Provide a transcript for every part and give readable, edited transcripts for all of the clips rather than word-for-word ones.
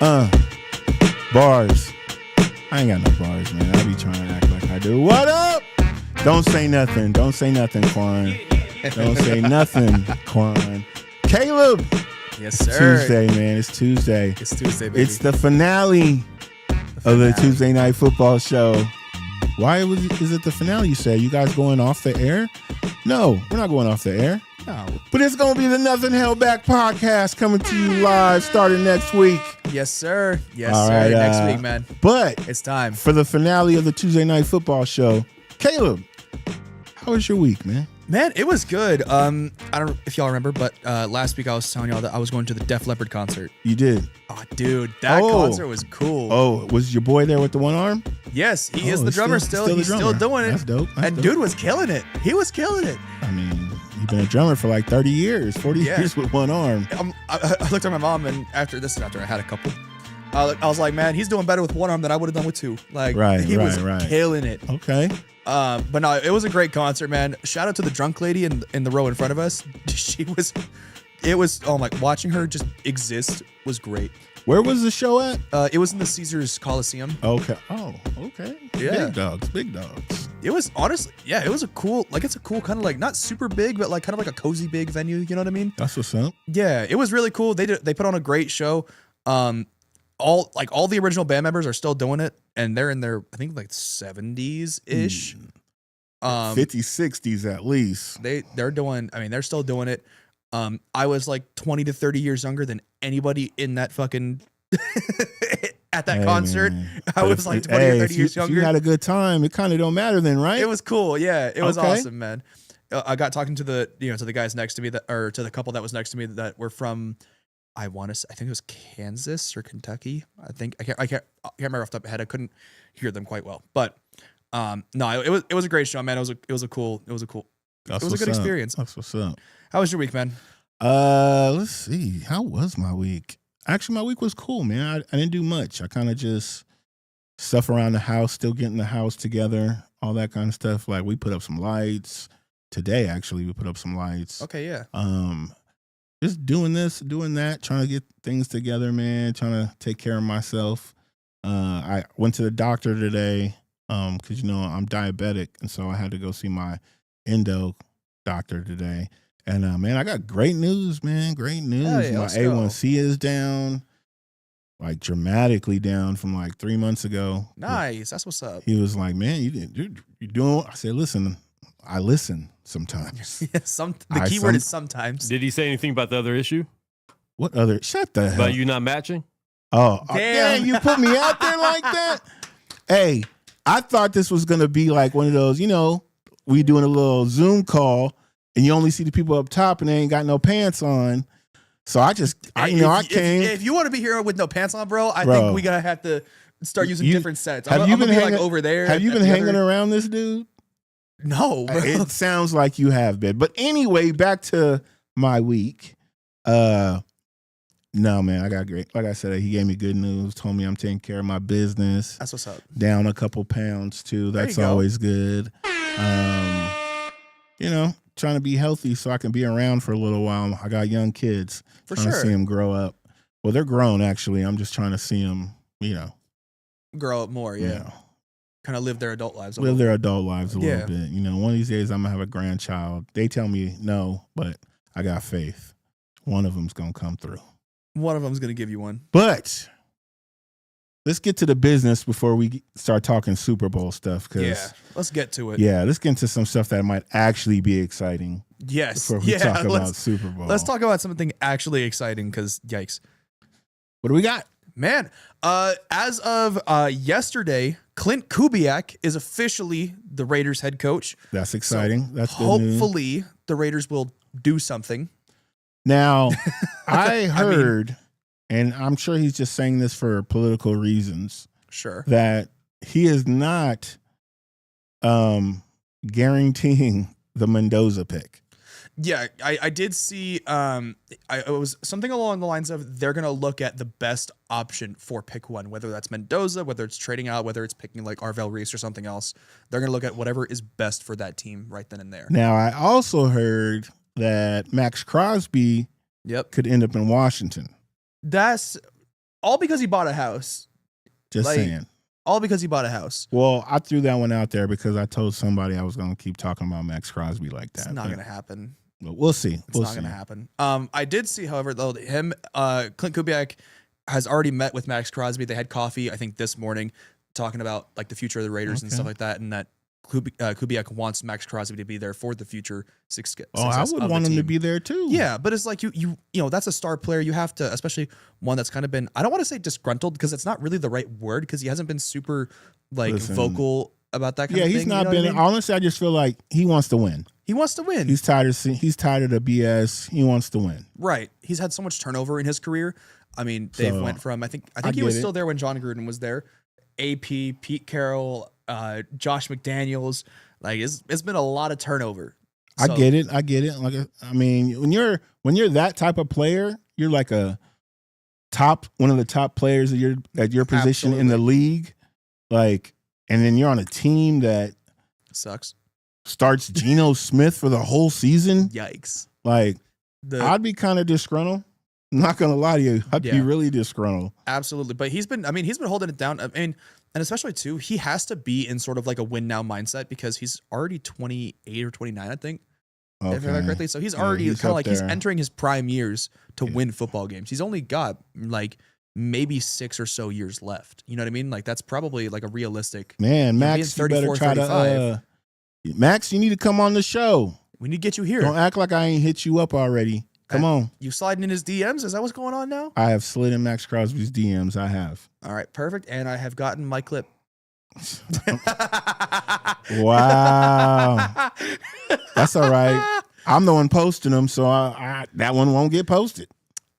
Uh, Bars. I ain't got no bars, man. I be trying to act like I do. What up? Don't say nothing. Don't say nothing, Quan. Don't say nothing, Quan. Caleb. Yes, sir. Tuesday, man. It's Tuesday. It's Tuesday, baby. It's the finale of the Tuesday Night Football Show. Why is it the finale, you say? You guys going off the air? No, we're not going off the air. No. But it's going to be the Nothing Held Back podcast coming to you live starting next week. Yes, sir. Yes, All sir. right, Next week, man. But It's time. for the finale of the Tuesday Night Football Show, Caleb, how was your week, man? Man, it was good. I don't know if y'all remember, but last week I was telling y'all that I was going to the Def Leppard concert. You did. Oh, dude, that concert was cool. Oh, was your boy there with the one arm? Yes, he is the drummer still. the He's drummer. still doing it. That's dope. And dude was killing it. He was killing it. I mean, you've been a drummer for like 30 years, 40 years with one arm. I looked at my mom, and after I had a couple. I was like, man, he's doing better with one arm than I would have done with two. Like, he was killing it. Okay. But no, it was a great concert, man. Shout out to the drunk lady in the row in front of us. Watching her just exist was great. Where was the show at? It was in the Caesars Coliseum. Okay. Oh, okay. Yeah. Big dogs. It was honestly, it was it's a cool kind of like not super big, but like kind of like a cozy big venue. You know what I mean? That's what's up. Yeah, it was really cool. They put on a great show. All the original band members are still doing it, and they're in their, I think, like 70s ish. 50s, 60s at least. They're still doing it. I was like 20 to 30 years younger than anybody in that fucking at that concert. Man. I was like 20 or 30 years younger. If you had a good time, it kind of don't matter then, right? It was cool. Yeah, it was awesome, man. I got talking to the guys next to me to the couple that was next to me that were from, I think it was Kansas or Kentucky. I can't remember off the top of my head. I couldn't hear them quite well, but no, it was a great show, man. It was a good experience. That's what's up. How was your week, man? Let's see. How was my week? Actually, my week was cool, man. I didn't do much. I kind of just stuff around the house, still getting the house together, all that kind of stuff. Like we put up some lights today. Actually, we put up some lights. Okay, yeah. Just doing this, doing that, trying to get things together, man. Trying to take care of myself. I went to the doctor today because I'm diabetic, and so I had to go see my endo doctor today. And man, I got great news, man. Great news. Yeah, my A1C is down, like dramatically down from like 3 months ago. Nice. That's what's up. He was like, "Man, you're doing." I said, "Listen, I listen sometimes." Yeah, the key word is sometimes. Did he say anything about the other issue? What other? Shut the hell. About you not matching? Oh, damn! You put me out there like that. Hey, I thought this was gonna be like one of those, we doing a little Zoom call, and you only see the people up top, and they ain't got no pants on. So I came. If you want to be here with no pants on, bro, I think we gotta have to start using different sets. I'm gonna be like over there? Have you been hanging around this dude? No, bro. It sounds like you have been. But anyway, back to my week. No, man, I got great. Like I said, he gave me good news. Told me I'm taking care of my business. That's what's up. Down a couple pounds too. That's always good. Trying to be healthy so I can be around for a little while. I got young kids. Trying to see them grow up. Well, they're grown actually. I'm just trying to see them, grow up more. Yeah. Kind of live their adult lives. Live their adult lives a little bit. One of these days I'm gonna have a grandchild. They tell me no, but I got faith. One of them's gonna come through. One of them's gonna give you one. But let's get to the business before we start talking Super Bowl stuff. Let's get to it. Yeah, let's get into some stuff that might actually be exciting. Yes. Before we talk about Super Bowl. Let's talk about something actually exciting because yikes. What do we got? Man, as of yesterday, Clint Kubiak is officially the Raiders head coach. That's exciting. So that's good news. Hopefully the Raiders will do something. Now, I heard, and I'm sure he's just saying this for political reasons, sure, that he is not guaranteeing the Mendoza pick. Yeah, I did see it was something along the lines of they're going to look at the best option for pick one, whether that's Mendoza, whether it's trading out, whether it's picking like Arvell Reese or something else. They're going to look at whatever is best for that team right then and there. Now, I also heard that Max Crosby could end up in Washington. That's all because he bought a house. Just saying. All because he bought a house. Well, I threw that one out there because I told somebody I was going to keep talking about Max Crosby like that. It's not going to happen. But we'll see. It's not going to happen. I did see, however, though, Clint Kubiak has already met with Max Crosby. They had coffee, I think, this morning, talking about like the future of the Raiders and stuff like that, and that Kubiak wants Max Crosby to be there for the future success. I would want him to be there too. Yeah, but it's like you know that's a star player. You have to, especially one that's kind of been, I don't want to say disgruntled because it's not really the right word because he hasn't been super vocal about that kind of thing. Yeah, he's not been. Honestly, I just feel like he wants to win. He wants to win. He's tired of the BS. He wants to win. Right. He's had so much turnover in his career. I mean, they've went from I think he was still there when John Gruden was there. AP, Pete Carroll, Josh McDaniels. Like it's been a lot of turnover. So, I get it. Like I mean, when you're that type of player, you're like one of the top players at your position in the league. Like, and then you're on a team that sucks. Starts Geno Smith for the whole season. Yikes. Like, I'd be kind of disgruntled. I'm not gonna lie to you. I'd be really disgruntled. Absolutely. But he's been holding it down. I mean, and especially too, he has to be in sort of like a win now mindset because he's already 28 or 29, I think. Okay. If I remember correctly. So he's already kind of like he's entering his prime years to win football games. He's only got like maybe 6 or so years left. You know what I mean? Like that's probably like a realistic. Man, Max, you better try 35. Max, you need to come on the show. We need to get you here. Don't act like I ain't hit you up already. Come on. You sliding in his DMs? Is that what's going on now? I have slid in Max Crosby's DMs. I have. All right, perfect. And I have gotten my clip. Wow. That's all right. I'm the one posting them, so that one won't get posted.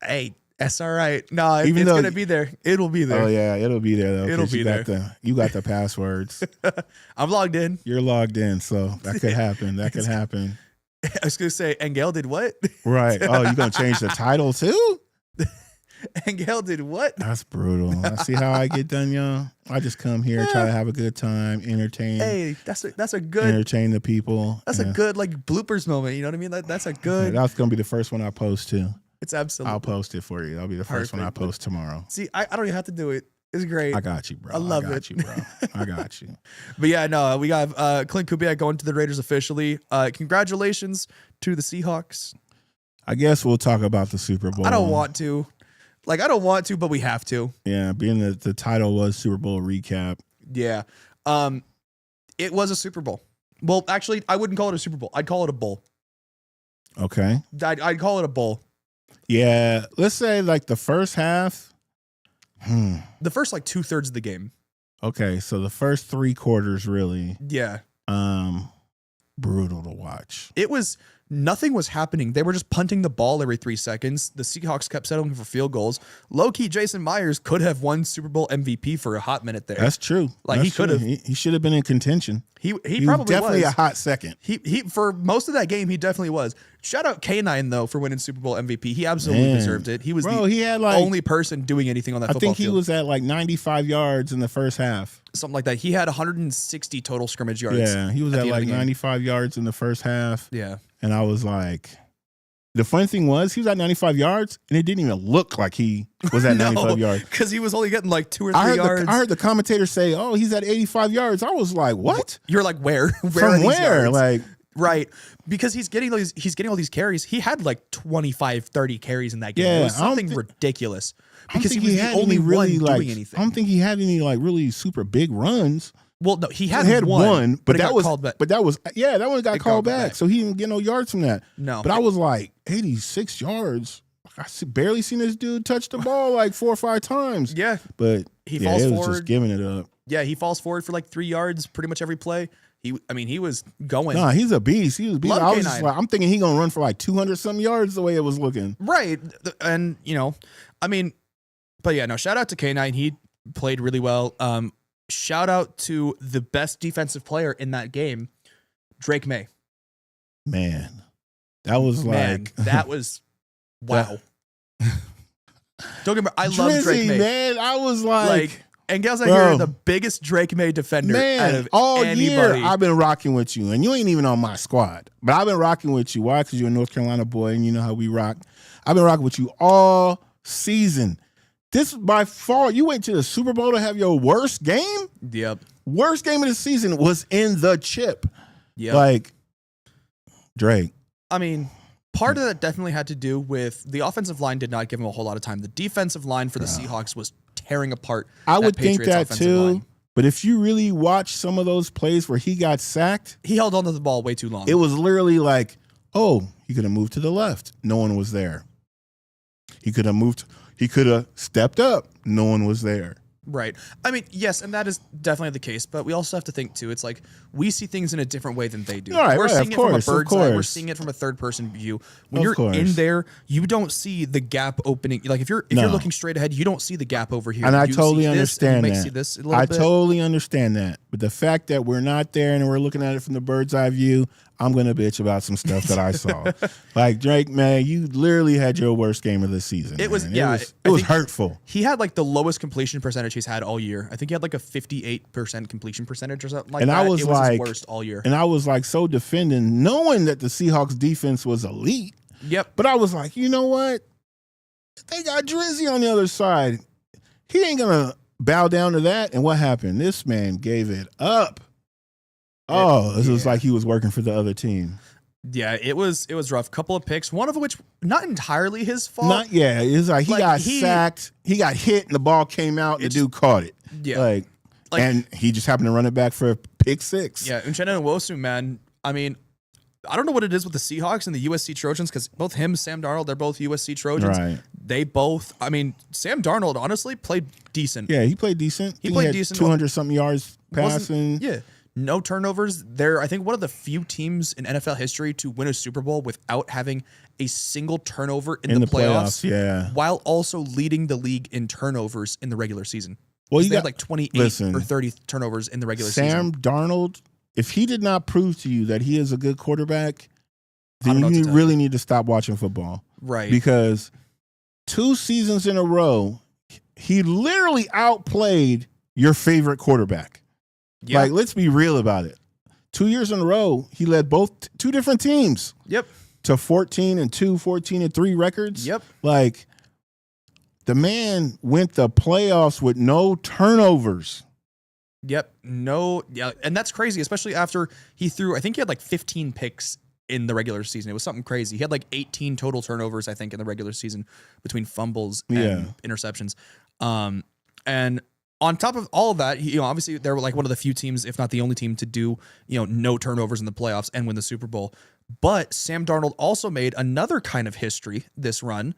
Hey, that's all right. No, it's going to be there. It'll be there. Oh, yeah, it'll be there, though. It'll be there. You got the passwords. I'm logged in. You're logged in, so that could happen. That could happen. I was going to say, Angel did what? Right. Oh, you going to change the title, too? Angel did what? That's brutal. I see how I get done, y'all. I just come here, try to have a good time, entertain. Hey, that's a good entertain the people. That's a good like bloopers moment. You know what I mean? That's a good. Yeah, that's gonna be the first one I post too. It's absolutely. I'll post it for you. That'll be the first one I post tomorrow. See, I don't even have to do it. It's great. I got you, bro. I love it, you, bro. I got you. But yeah, no, we got Clint Kubiak going to the Raiders officially. Congratulations to the Seahawks. I guess we'll talk about the Super Bowl. I don't want to, but we have to. Yeah, being that the title was Super Bowl recap. Yeah, it was a Super Bowl. Well, actually, I wouldn't call it a Super Bowl. I'd call it a bowl. Okay. I'd call it a bowl. Yeah, let's say like the first half. The first like 2/3 of the game. Okay, so the first 3 quarters really. Yeah. Brutal to watch. It was. Nothing was happening. They were just punting the ball every 3 seconds. The Seahawks kept settling for field goals. Low-key, Jason Myers could have won Super Bowl MVP for a hot minute there. That's true. Like he could have. He should have been in contention. He probably definitely was. A hot second. He for most of that game he definitely was. Shout out K9 though for winning Super Bowl MVP. He absolutely deserved it. He was only person doing anything on that football field. I think he was at like 95 yards in the first half. Something like that. He had 160 total scrimmage yards. Yeah, he was at like 95 yards in the first half. Yeah. And I was like, the funny thing was, he was at 95 yards, and it didn't even look like he was at 95 yards. Because he was only getting like 2 or 3 yards. I heard the commentator say, oh, he's at 85 yards. I was like, what? You're like, where? From where? Like, right. Because he's getting all these carries. He had like 25, 30 carries in that game. Yeah, it was something ridiculous. Because he was the only one doing anything. I don't think he had any like really super big runs. Well, no, he had one, but that was called back. But that one got called back, so he didn't get no yards from that. No, but I was like 86 yards. I barely seen this dude touch the ball like 4 or 5 times. Yeah, but he falls forward, just giving it up. Yeah, he falls forward for like 3 yards pretty much every play. He was going. Nah, he's a beast. He was beast. I was just like, I'm thinking he's gonna run for like 200 some yards the way it was looking. Right, and but yeah, no. Shout out to K9. He played really well. Shout out to the best defensive player in that game, Drake May. Man, that was that was wow. Don't get me. I love Drake May. Man, I was like and guys, I hear the biggest Drake May defender out of all anybody. Year I've been rocking with you, and you ain't even on my squad, but I've been rocking with you. Why? Because you're a North Carolina boy, and you know how we rock. I've been rocking with you all season. This by far, you went to the Super Bowl to have your worst game? Yep. Worst game of the season was in the chip. Yep. Like, Drake. I mean, part of that definitely had to do with the offensive line did not give him a whole lot of time. The defensive line for the Seahawks was tearing apart. I would think Patriots that offensive too. line. But if you really watch some of those plays where he got sacked, He held onto the ball way too long. it was literally like, oh, he could have moved to the left. No one was there. He could have stepped up. No one was there. Right. I mean, yes, and that is definitely the case, but we also have to think too. It's like we see things in a different way than they do. Right, we're right, seeing of it course, from a of bird's eye. We're course. seeing it from a third person view. When Of you're course. in there, you don't see the gap opening. Like if you're No. looking straight ahead, you don't see the gap over here. And I You totally see this, and understand you may that. see this a little I bit. totally understand that. But the fact that we're not there and we're looking at it from the bird's eye view, I'm going to bitch about some stuff that I saw. Like, Drake, man, you literally had your worst game of the season. It was- man. yeah, It was think- hurtful. He had like the lowest completion percentage he's had all year. I think he had like a 58% completion percentage or something like And that. I was it was like- his worst all year. And I was like so defending, knowing that the Seahawks defense was elite. Yep. But I was like, you know what? They got Drizzy on the other side. He ain't going to bow down to that. And what happened? This man gave it up. Oh, it was yeah. like he was working for the other team. Yeah, it was rough. Couple of picks, one of which not entirely his fault. Not yeah. It's like he Like, got he- sacked. He got hit, and the ball came out. And the dude caught it. Yeah. Like, Like- and he just happened to run it back for a pick six. Yeah, Uchenna Nwosu, man. I mean, I don't know what it is with the Seahawks and the USC Trojans because both him, Sam Darnold, they're both USC Trojans. Right. They both. I mean, Sam Darnold honestly played decent. Yeah, he played decent. He played had decent. 200 something yards Wasn't- passing. Yeah. No turnovers. They're, I think, one of the few teams in NFL history to win a Super Bowl without having a single turnover in the playoffs. Yeah. While also leading the league in turnovers in the regular season. Well, They you got had like 28 listen, or 30 turnovers in the regular Sam season. Darnold. If he did not prove to you that he is a good quarterback, I don't then know what you to tell really need to stop watching football. Right. Because 2 seasons in a row, he literally outplayed your favorite quarterback. Yeah. Like, let's be real about it. 2 years in a row, he led both two different teams Yep. to 14-2, 14-3 records. Yep. Like, the man went the playoffs with no turnovers. Yep. No. Yeah. And that's crazy, especially after he threw, I think he had like 15 picks in the regular season. It was something crazy. He had like 18 total turnovers, I think, in the regular season between fumbles and Yeah. interceptions. And on top of all of that, obviously they were like one of the few teams, if not the only team, to do, no turnovers in the playoffs and win the Super Bowl. But Sam Darnold also made another kind of history this run.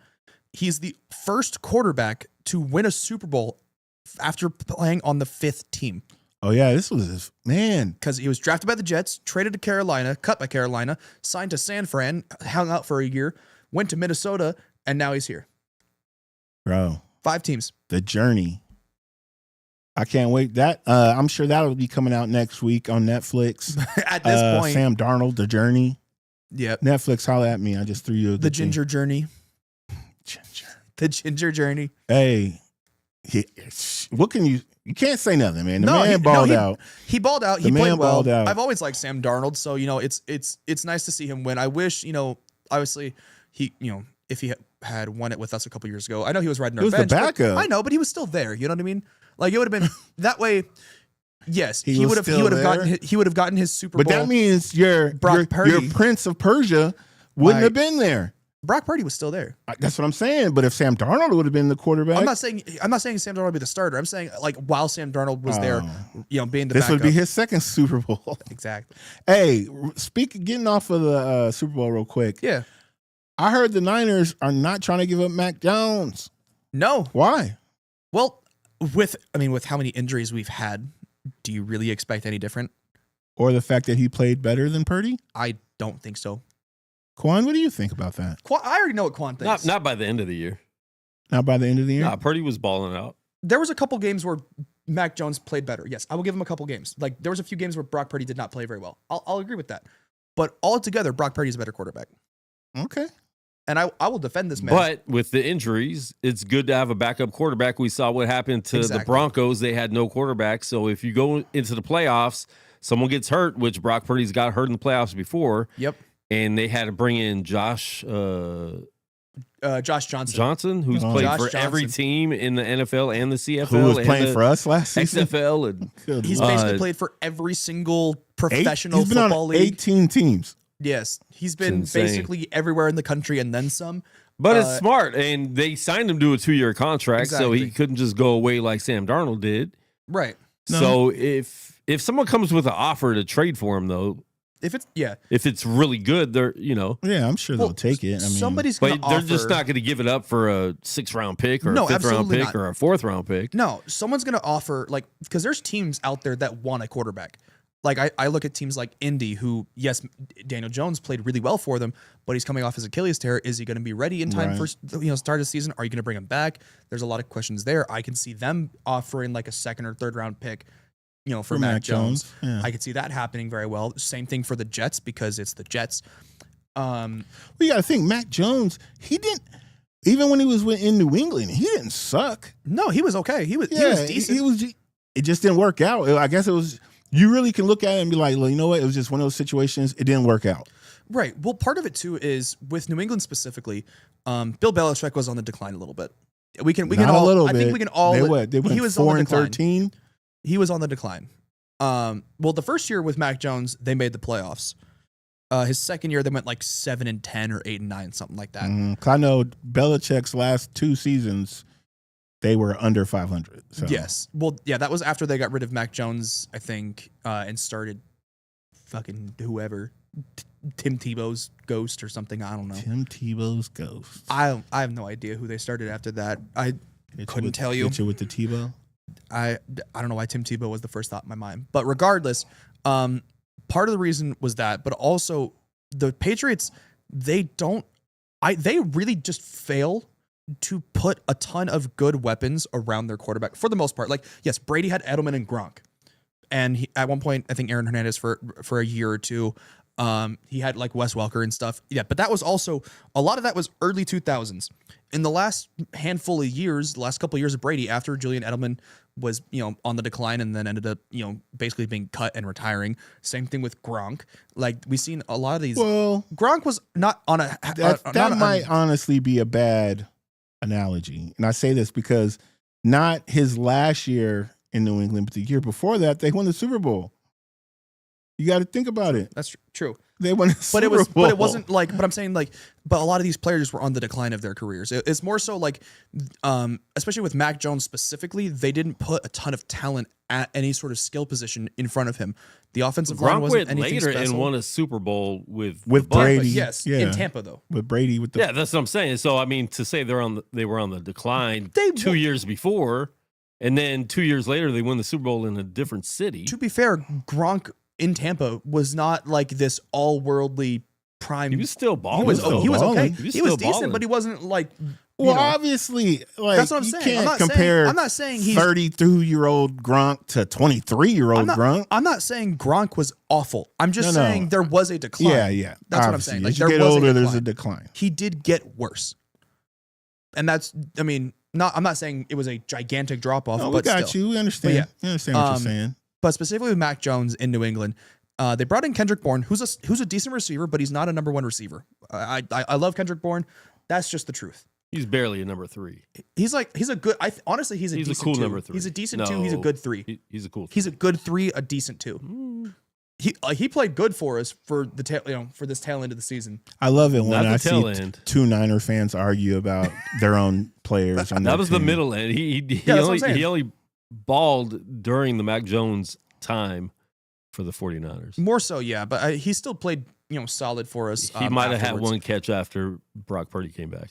He's the first quarterback to win a Super Bowl after playing on the 5th team. Oh, yeah, this was his man. Because he was drafted by the Jets, traded to Carolina, cut by Carolina, signed to San Fran, hung out for a year, went to Minnesota, and now he's here. Bro, 5 teams. the journey. I can't wait. That I'm sure that'll be coming out next week on Netflix. At this point, Sam Darnold, The Journey. yep. Netflix, holla at me. I just threw you a The good thing. Ginger Journey. Ginger. The Ginger Journey. Hey, what can you can't say nothing, man. The man balled out. He balled out. The He played man well. balled out. I've always liked Sam Darnold, so it's nice to see him win. I wish, obviously he, if he had won it with us a couple years ago. I know he was riding our He was the bench. but backup. I know, but he was still there. You know what I mean? Like it would have been that way. Yes, He he was would have. He still would have there? gotten. He would have gotten his Super But Bowl. that means your Brock Purdy. Prince of Persia wouldn't Right. have been there. Brock Purdy was still there. That's what I'm saying. But if Sam Darnold would have been the quarterback, I'm not saying Sam Darnold would be the starter. I'm saying like while Sam Darnold was there, being the this backup. would be his second Super Bowl. Exactly. Hey, getting off of the Super Bowl real quick. Yeah. I heard the Niners are not trying to give up Mac Jones. No. Why? Well, with how many injuries we've had, do you really expect any different? Or the fact that he played better than Purdy? I don't think so. Quan, what do you think about that? I already know what Quan thinks. Not by the end of the year. Not by the end of the year? Nah, Purdy was balling out. There was a couple games where Mac Jones played better. Yes, I will give him a couple games. Like there was a few games where Brock Purdy did not play very well. I'll agree with that. But altogether, Brock Purdy is a better quarterback. Okay. And I will defend this man. But with the injuries, it's good to have a backup quarterback. We saw what happened to the Exactly. Broncos. They had no quarterback. So if you go into the playoffs, someone gets hurt, which Brock Purdy's got hurt in the playoffs before, Yep. and they had to bring in Josh Josh Johnson. Johnson, who's Oh. played Josh for every Johnson. team in the NFL and the CFL. Who was and playing the for us last season? XFL. And Good He's Lord. basically played for every single professional He's been football on league. 18 teams. Yes, he's been insane. basically everywhere in the country and then some. But it's smart, and they signed him to a 2-year contract, so he Exactly. couldn't just go away like Sam Darnold did. Right. No. So if someone comes with an offer to trade for him, though, If if it's really good, they're Yeah, I'm sure Well, they'll take it. I mean, somebody's going but to they're just not going to give it up for a 6th-round pick or No, a 5th-round absolutely pick not. or a 4th-round pick. No, someone's going to offer because there's teams out there that want a quarterback. Like I look at teams like Indy, who yes, Daniel Jones played really well for them, but he's coming off his Achilles tear. Is he going to be ready in time Right. for start of the season? Are you going to bring him back? There's a lot of questions there. I can see them offering like a 2nd or 3rd round pick, for Mac Jones. Yeah. I could see that happening very well. Same thing for the Jets because it's the Jets. Well, you got to think, Mac Jones, he didn't, even when he was in New England, he didn't suck. No, he was okay. He was decent. It just didn't work out. I guess it was, you really can look at it and be like, well, you know what? It was just one of those situations. It didn't work out. Right. Well, part of it too is with New England specifically, Bill Belichick was on the decline a little bit. We can Not all. a little I bit. think we can all. They went he was on the decline. 4-13. He was on the decline. Well, the first year with Mac Jones, they made the playoffs. His second year, they went like 7-10 or 8-9, something like that. I know Belichick's last 2 seasons, they were under 500. So. Yes. Well, yeah, that was after they got rid of Mac Jones, I think, and started fucking whoever. Tim Tebow's ghost or something. I don't know. Tim Tebow's ghost. I have no idea who they started after that. I couldn't tell you. Hit you with the Tebow. I don't know why Tim Tebow was the first thought in my mind. But regardless, part of the reason was that, but also the Patriots, they really just fail to put a ton of good weapons around their quarterback for the most part. Like, yes, Brady had Edelman and Gronk. And at one point, I think Aaron Hernandez for a year or two. He had like Wes Welker and stuff. Yeah, but that was also, a lot of that was early 2000s. In the last handful of years, the last couple of years of Brady, after Julian Edelman was, on the decline and then ended up, basically being cut and retiring. Same thing with Gronk. Like, we've seen a lot of these. Well, Gronk was not on a. that might honestly be a bad analogy. And I say this because not his last year in New England, but the year before that, they won the Super Bowl. You got to think about it. That's true. They won the Super Bowl. But it wasn't like, but I'm saying like, but a lot of these players were on the decline of their careers. It's more so like, especially with Mac Jones specifically, they didn't put a ton of talent at any sort of skill position in front of him. The offensive line Gronk wasn't went anything later special. and won a Super Bowl with With the Bucs. Brady. But yes, Yeah. in Tampa though. With Brady with the Yeah, that's what I'm saying. So I mean, to say they were on the decline They 2 won- years before, and then 2 years later they won the Super Bowl in a different city. To be fair, Gronk in Tampa was not like this all-worldly prime. He was still balling. He was still okay. balling. He was He was still decent, balling. but he wasn't like. Well, you know, obviously, like that's what I'm you saying. can't compare. I'm not saying he's 32-year-old Gronk to 23-year-old Gronk. I'm not saying Gronk was awful. I'm just No. saying there was a decline. Yeah. That's what I'm Obviously, saying. Like, as you there get was a older, there's decline. a decline. He did get worse. And that's, I mean, I'm not saying it was a gigantic drop off, No, we but got still. you. We understand. yeah. We understand what you're saying. But specifically with Mac Jones in New England, they brought in Kendrick Bourne, who's a decent receiver, but he's not a number one receiver. I love Kendrick Bourne. That's just the truth. He's barely a number 3. He's a good. Honestly, he's a He's a decent cool 2. number 3. He's a decent 2. He's a good 3. He's a cool. He's a good 3, a decent 2. He played good for us for the for this tail end of the season. I love it when Not the I tail see end. 2 Niner fans argue about their own players. On That their was the team. middle end. He that's what I'm saying. only balled during the Mac Jones time for the 49ers. More so, yeah, but he still played solid for us. He might have had afterwards. one catch after Brock Purdy came back.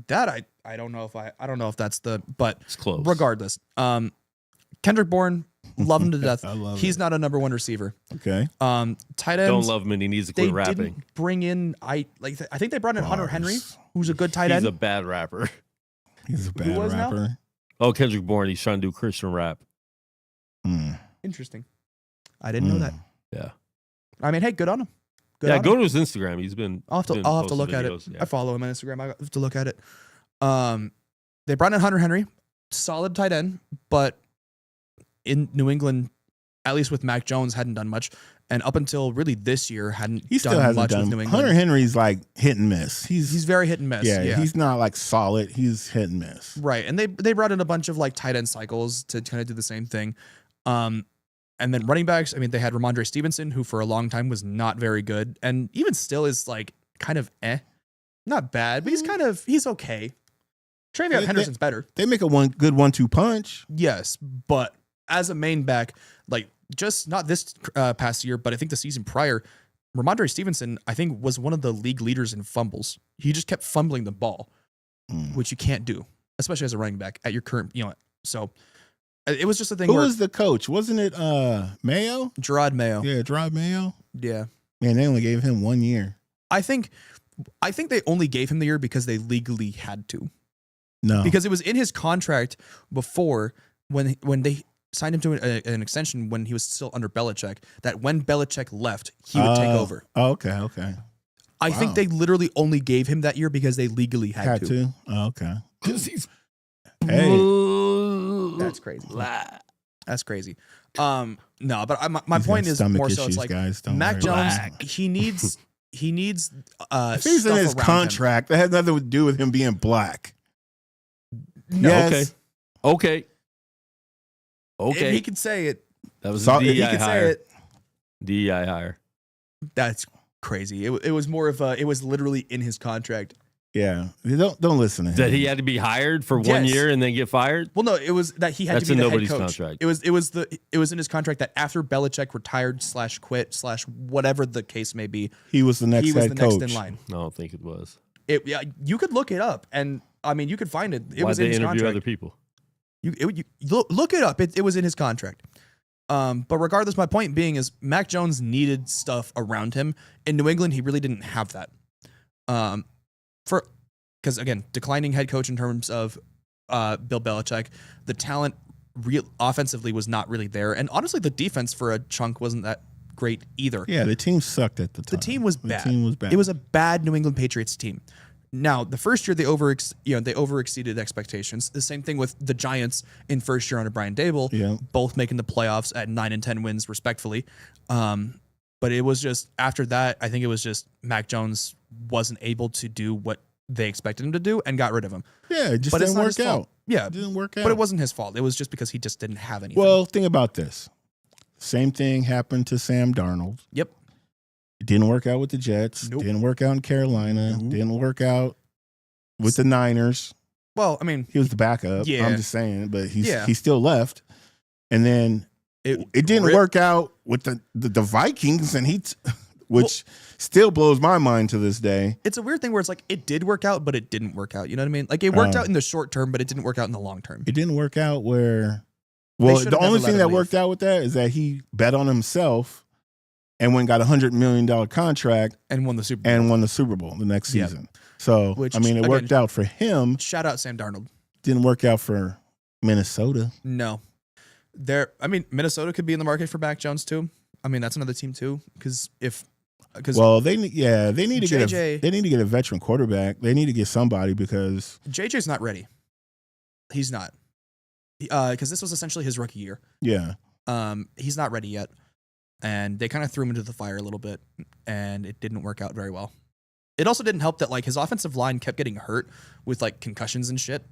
That I don't know if that's the, but It's close. regardless, Kendrick Bourne, love him to death. I love He's it. not a number one receiver. Okay. Tight ends. Don't love him and he needs to They quit rapping. didn't bring in I think they brought in Hunter Bars. Henry, who's a good tight He's end. a bad rapper. He's a bad was now? rapper. Oh, Kendrick Bourne. He's trying to do Christian rap. Interesting. I didn't know that. Yeah. I mean, hey, good on him. Good Yeah, on go him. to his Instagram. He's been. I'll have to posting look at it. videos, yeah. I follow him on Instagram. I have to look at it. They brought in Hunter Henry, solid tight end, but in New England, at least with Mac Jones, hadn't done much. and up until really this year hadn't He still done hasn't much with done. New England. Hunter Henry's like hit and miss. He's very hit and miss. yeah, Yeah, he's not like solid. He's hit and miss. right. And they brought in a bunch of like tight end cycles to kind of do the same thing. And then running backs, I mean, they had Ramondre Stevenson, who for a long time was not very good, and even still is like kind of not bad, but he's okay. TreVeyon Henderson's better. They make a good 1-2 punch. Yes, but as a main back, like just not this past year, but I think the season prior, Ramondre Stevenson, I think, was one of the league leaders in fumbles. He just kept fumbling the ball, which you can't do, especially as a running back at your current, so it was just a thing. Who was the coach? Wasn't it Mayo? Gerard Mayo. Yeah, Gerard Mayo. Yeah. Man, they only gave him 1 year. I think they only gave him the year because they legally had to. No. Because it was in his contract before when they signed him to an extension when he was still under Belichick, that when Belichick left, he would take over. Oh, okay. I think they literally only gave him that year because they legally had to. Oh, okay. Because he's That's crazy. That's crazy. No, but my He's point got is stomach more so issues, it's like guys. Don't Mac worry Jones, about it. he needs If he's stuff in his around him. contract, that has nothing to do with him being black. No, Yes. Okay. if he could say it. That was So- a if he He DEI could say hire. it. DEI hire. That's crazy. It was more of it was literally in his contract. Yeah. Don't listen to him. That he had to be hired for 1 Yes. year and then get fired? Well, no, it was that he had That's to be in the head nobody's coach. contract. It was in his contract that after Belichick retired / quit / whatever the case may be, He was the next he was head the coach. next in line. I don't think it was. Yeah, you could look it up, and I mean, you could find it. It Why'd was in they his interview contract. other people? You look it up. It was in his contract. But regardless, my point being is Mac Jones needed stuff around him. In New England, he really didn't have that. Because again, declining head coach in terms of Bill Belichick, the talent offensively was not really there, and honestly, the defense for a chunk wasn't that great either. Yeah, the team sucked at the time. The team was bad. The team was bad. It was a bad New England Patriots team. Now, the first year they overexceeded expectations. The same thing with the Giants in first year under Brian Dable, Yeah. both making the playoffs at 9 and 10 wins respectfully. But it was just after that, I think it was just Mac Jones wasn't able to do what they expected him to do and got rid of him. Yeah, it just But it's didn't not work his fault. out. Yeah, It didn't work out. but it wasn't his fault. It was just because he just didn't have anything. Well, think about this. Same thing happened to Sam Darnold. Yep. It didn't work out with the Jets. Nope. Didn't work out in Carolina. Nope. Didn't work out with the Niners. Well, I mean, He was the backup. Yeah. I'm just saying, but Yeah. he still left. And then it didn't work out with the Vikings, and which still blows my mind to this day. it's a weird thing where it's like it did work out, but it didn't work out. You know what I mean? Like it worked out in the short term, but it didn't work out in the long term. It didn't work out where. Well, should've the never only let thing him that leave. worked out with that is that he bet on himself and went and got $100 million contract And won the Super Bowl. and won the Super Bowl the next Yeah. season. So, Which, I mean, it again- worked out for him. Shout out Sam Darnold. Didn't work out for Minnesota. No. Minnesota could be in the market for Mac Jones too. I mean, that's another team too. Because Well, they need to JJ get a veteran quarterback. They need to get somebody because JJ's not ready. He's not. Because this was essentially his rookie year. yeah, He's not ready yet. And they kind of threw him into the fire a little bit, and it didn't work out very well. It also didn't help that like his offensive line kept getting hurt with like concussions and shit.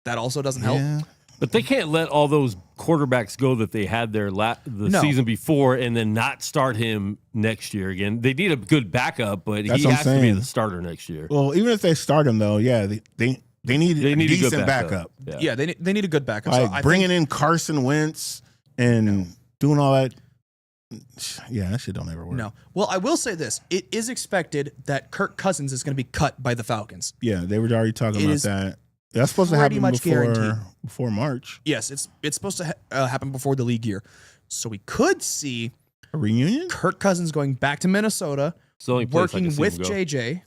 That also doesn't help. Yeah. But they can't let all those quarterbacks go that they had there No. season before and then not start him next year again. They need a good backup, but That's he what I'm has to be saying. the starter next year. Well, even if they start him though, yeah, they need They a need a good decent backup. Yeah, they need a good backup. Like So I bringing think, in Carson Wentz and doing all that. Yeah, that shit don't ever work. no. Well, I will say this: it is expected that Kirk Cousins is going to be cut by the Falcons. Yeah, they were already talking It about is that. That's supposed to pretty happen much guaranteed. before March. Yes, it's supposed to happen before the league year, so we could see A reunion? Kirk Cousins going back to Minnesota, It's the only place I working can see with him go. JJ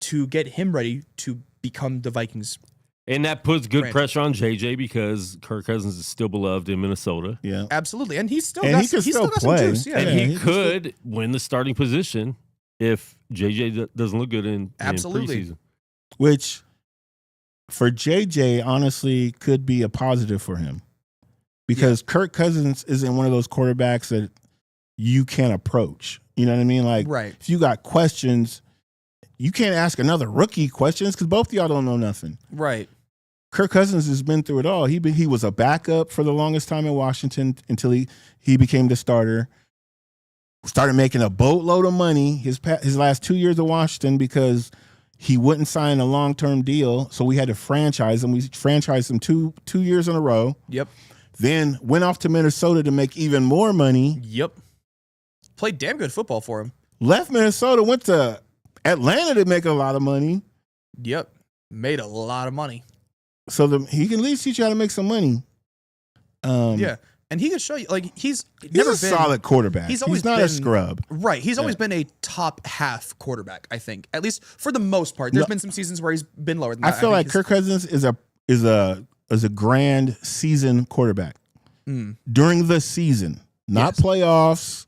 to get him ready to become the Vikings. And that puts good Franchise. pressure on JJ because Kirk Cousins is still beloved in Minnesota. Yeah. Absolutely, and he's still And got, he can he's still got play. some juice. Yeah, And Yeah, he he just- could win the starting position if JJ doesn't look good in Absolutely. preseason. Which for JJ honestly could be a positive for him. Because Kirk Cousins isn't one of those quarterbacks that you can approach. You know what I mean? Like, Right. if you got questions, you can't ask another rookie questions because both of y'all don't know nothing. Right. Kirk Cousins has been through it all. He was a backup for the longest time in Washington until he became the starter. Started making a boatload of money his last 2 years of Washington because he wouldn't sign a long-term deal, so we had to franchise him. We franchised him two years in a row. Yep. Then went off to Minnesota to make even more money. Yep. Played damn good football for him. Left Minnesota, went to Atlanta to make a lot of money. Yep. Made a lot of money. So he can at least teach you how to make some money. Yeah. And he can show you, like, he's never been a solid quarterback. He's not a scrub. Right. He's always been a top half quarterback, I think. At least for the most part. There's been some seasons where he's been lower than that. I feel like Kirk Cousins is a grand season quarterback. During the season. Not playoffs.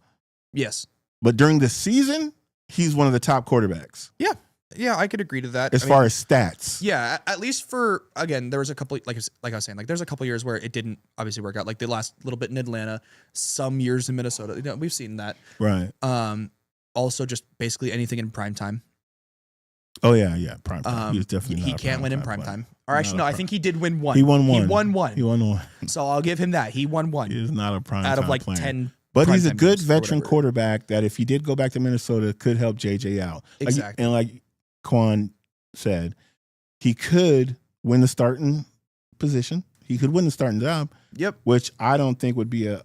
Yes. But during the season, he's one of the top quarterbacks. Yeah. Yeah, I could agree to that. As far as stats. Yeah, at least for, again, there was a couple, like I was saying, like there's a couple years where it didn't obviously work out. Like the last little bit in Atlanta, some years in Minnesota. You know, we've seen that. Right. Also, just basically anything in prime time. Oh, yeah. Prime time. He was definitely he not can't win in prime time. Or actually, no, I think he did win one. He won one. He won one. So I'll give him that. He won one. He is not a prime time out of like player. 10. But he's a good veteran quarterback that if he did go back to Minnesota, could help JJ out. Exactly. And like Quan said, he could win the starting position. He could win the starting job. Yep. Which I don't think would be it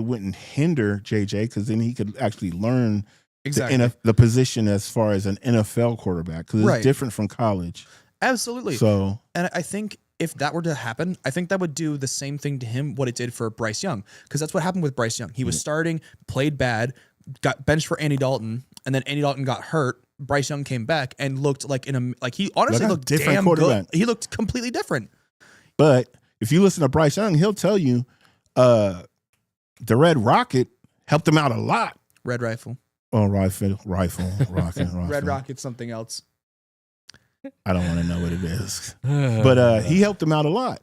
wouldn't hinder JJ because then he could actually learn the position as far as an NFL quarterback because it's different from college. Absolutely. So, and I think if that were to happen, I think that would do the same thing to him what it did for Bryce Young, because that's what happened with Bryce Young. He was starting, played bad, got benched for Andy Dalton, and then Andy Dalton got hurt. Bryce Young came back and looked like he honestly looked damn good. He looked completely different. But if you listen to Bryce Young, he'll tell you the Red Rocket helped him out a lot. Red Rifle. Oh, rifle, rocket. Red Rocket's something else. I don't want to know what it is. But he helped him out a lot.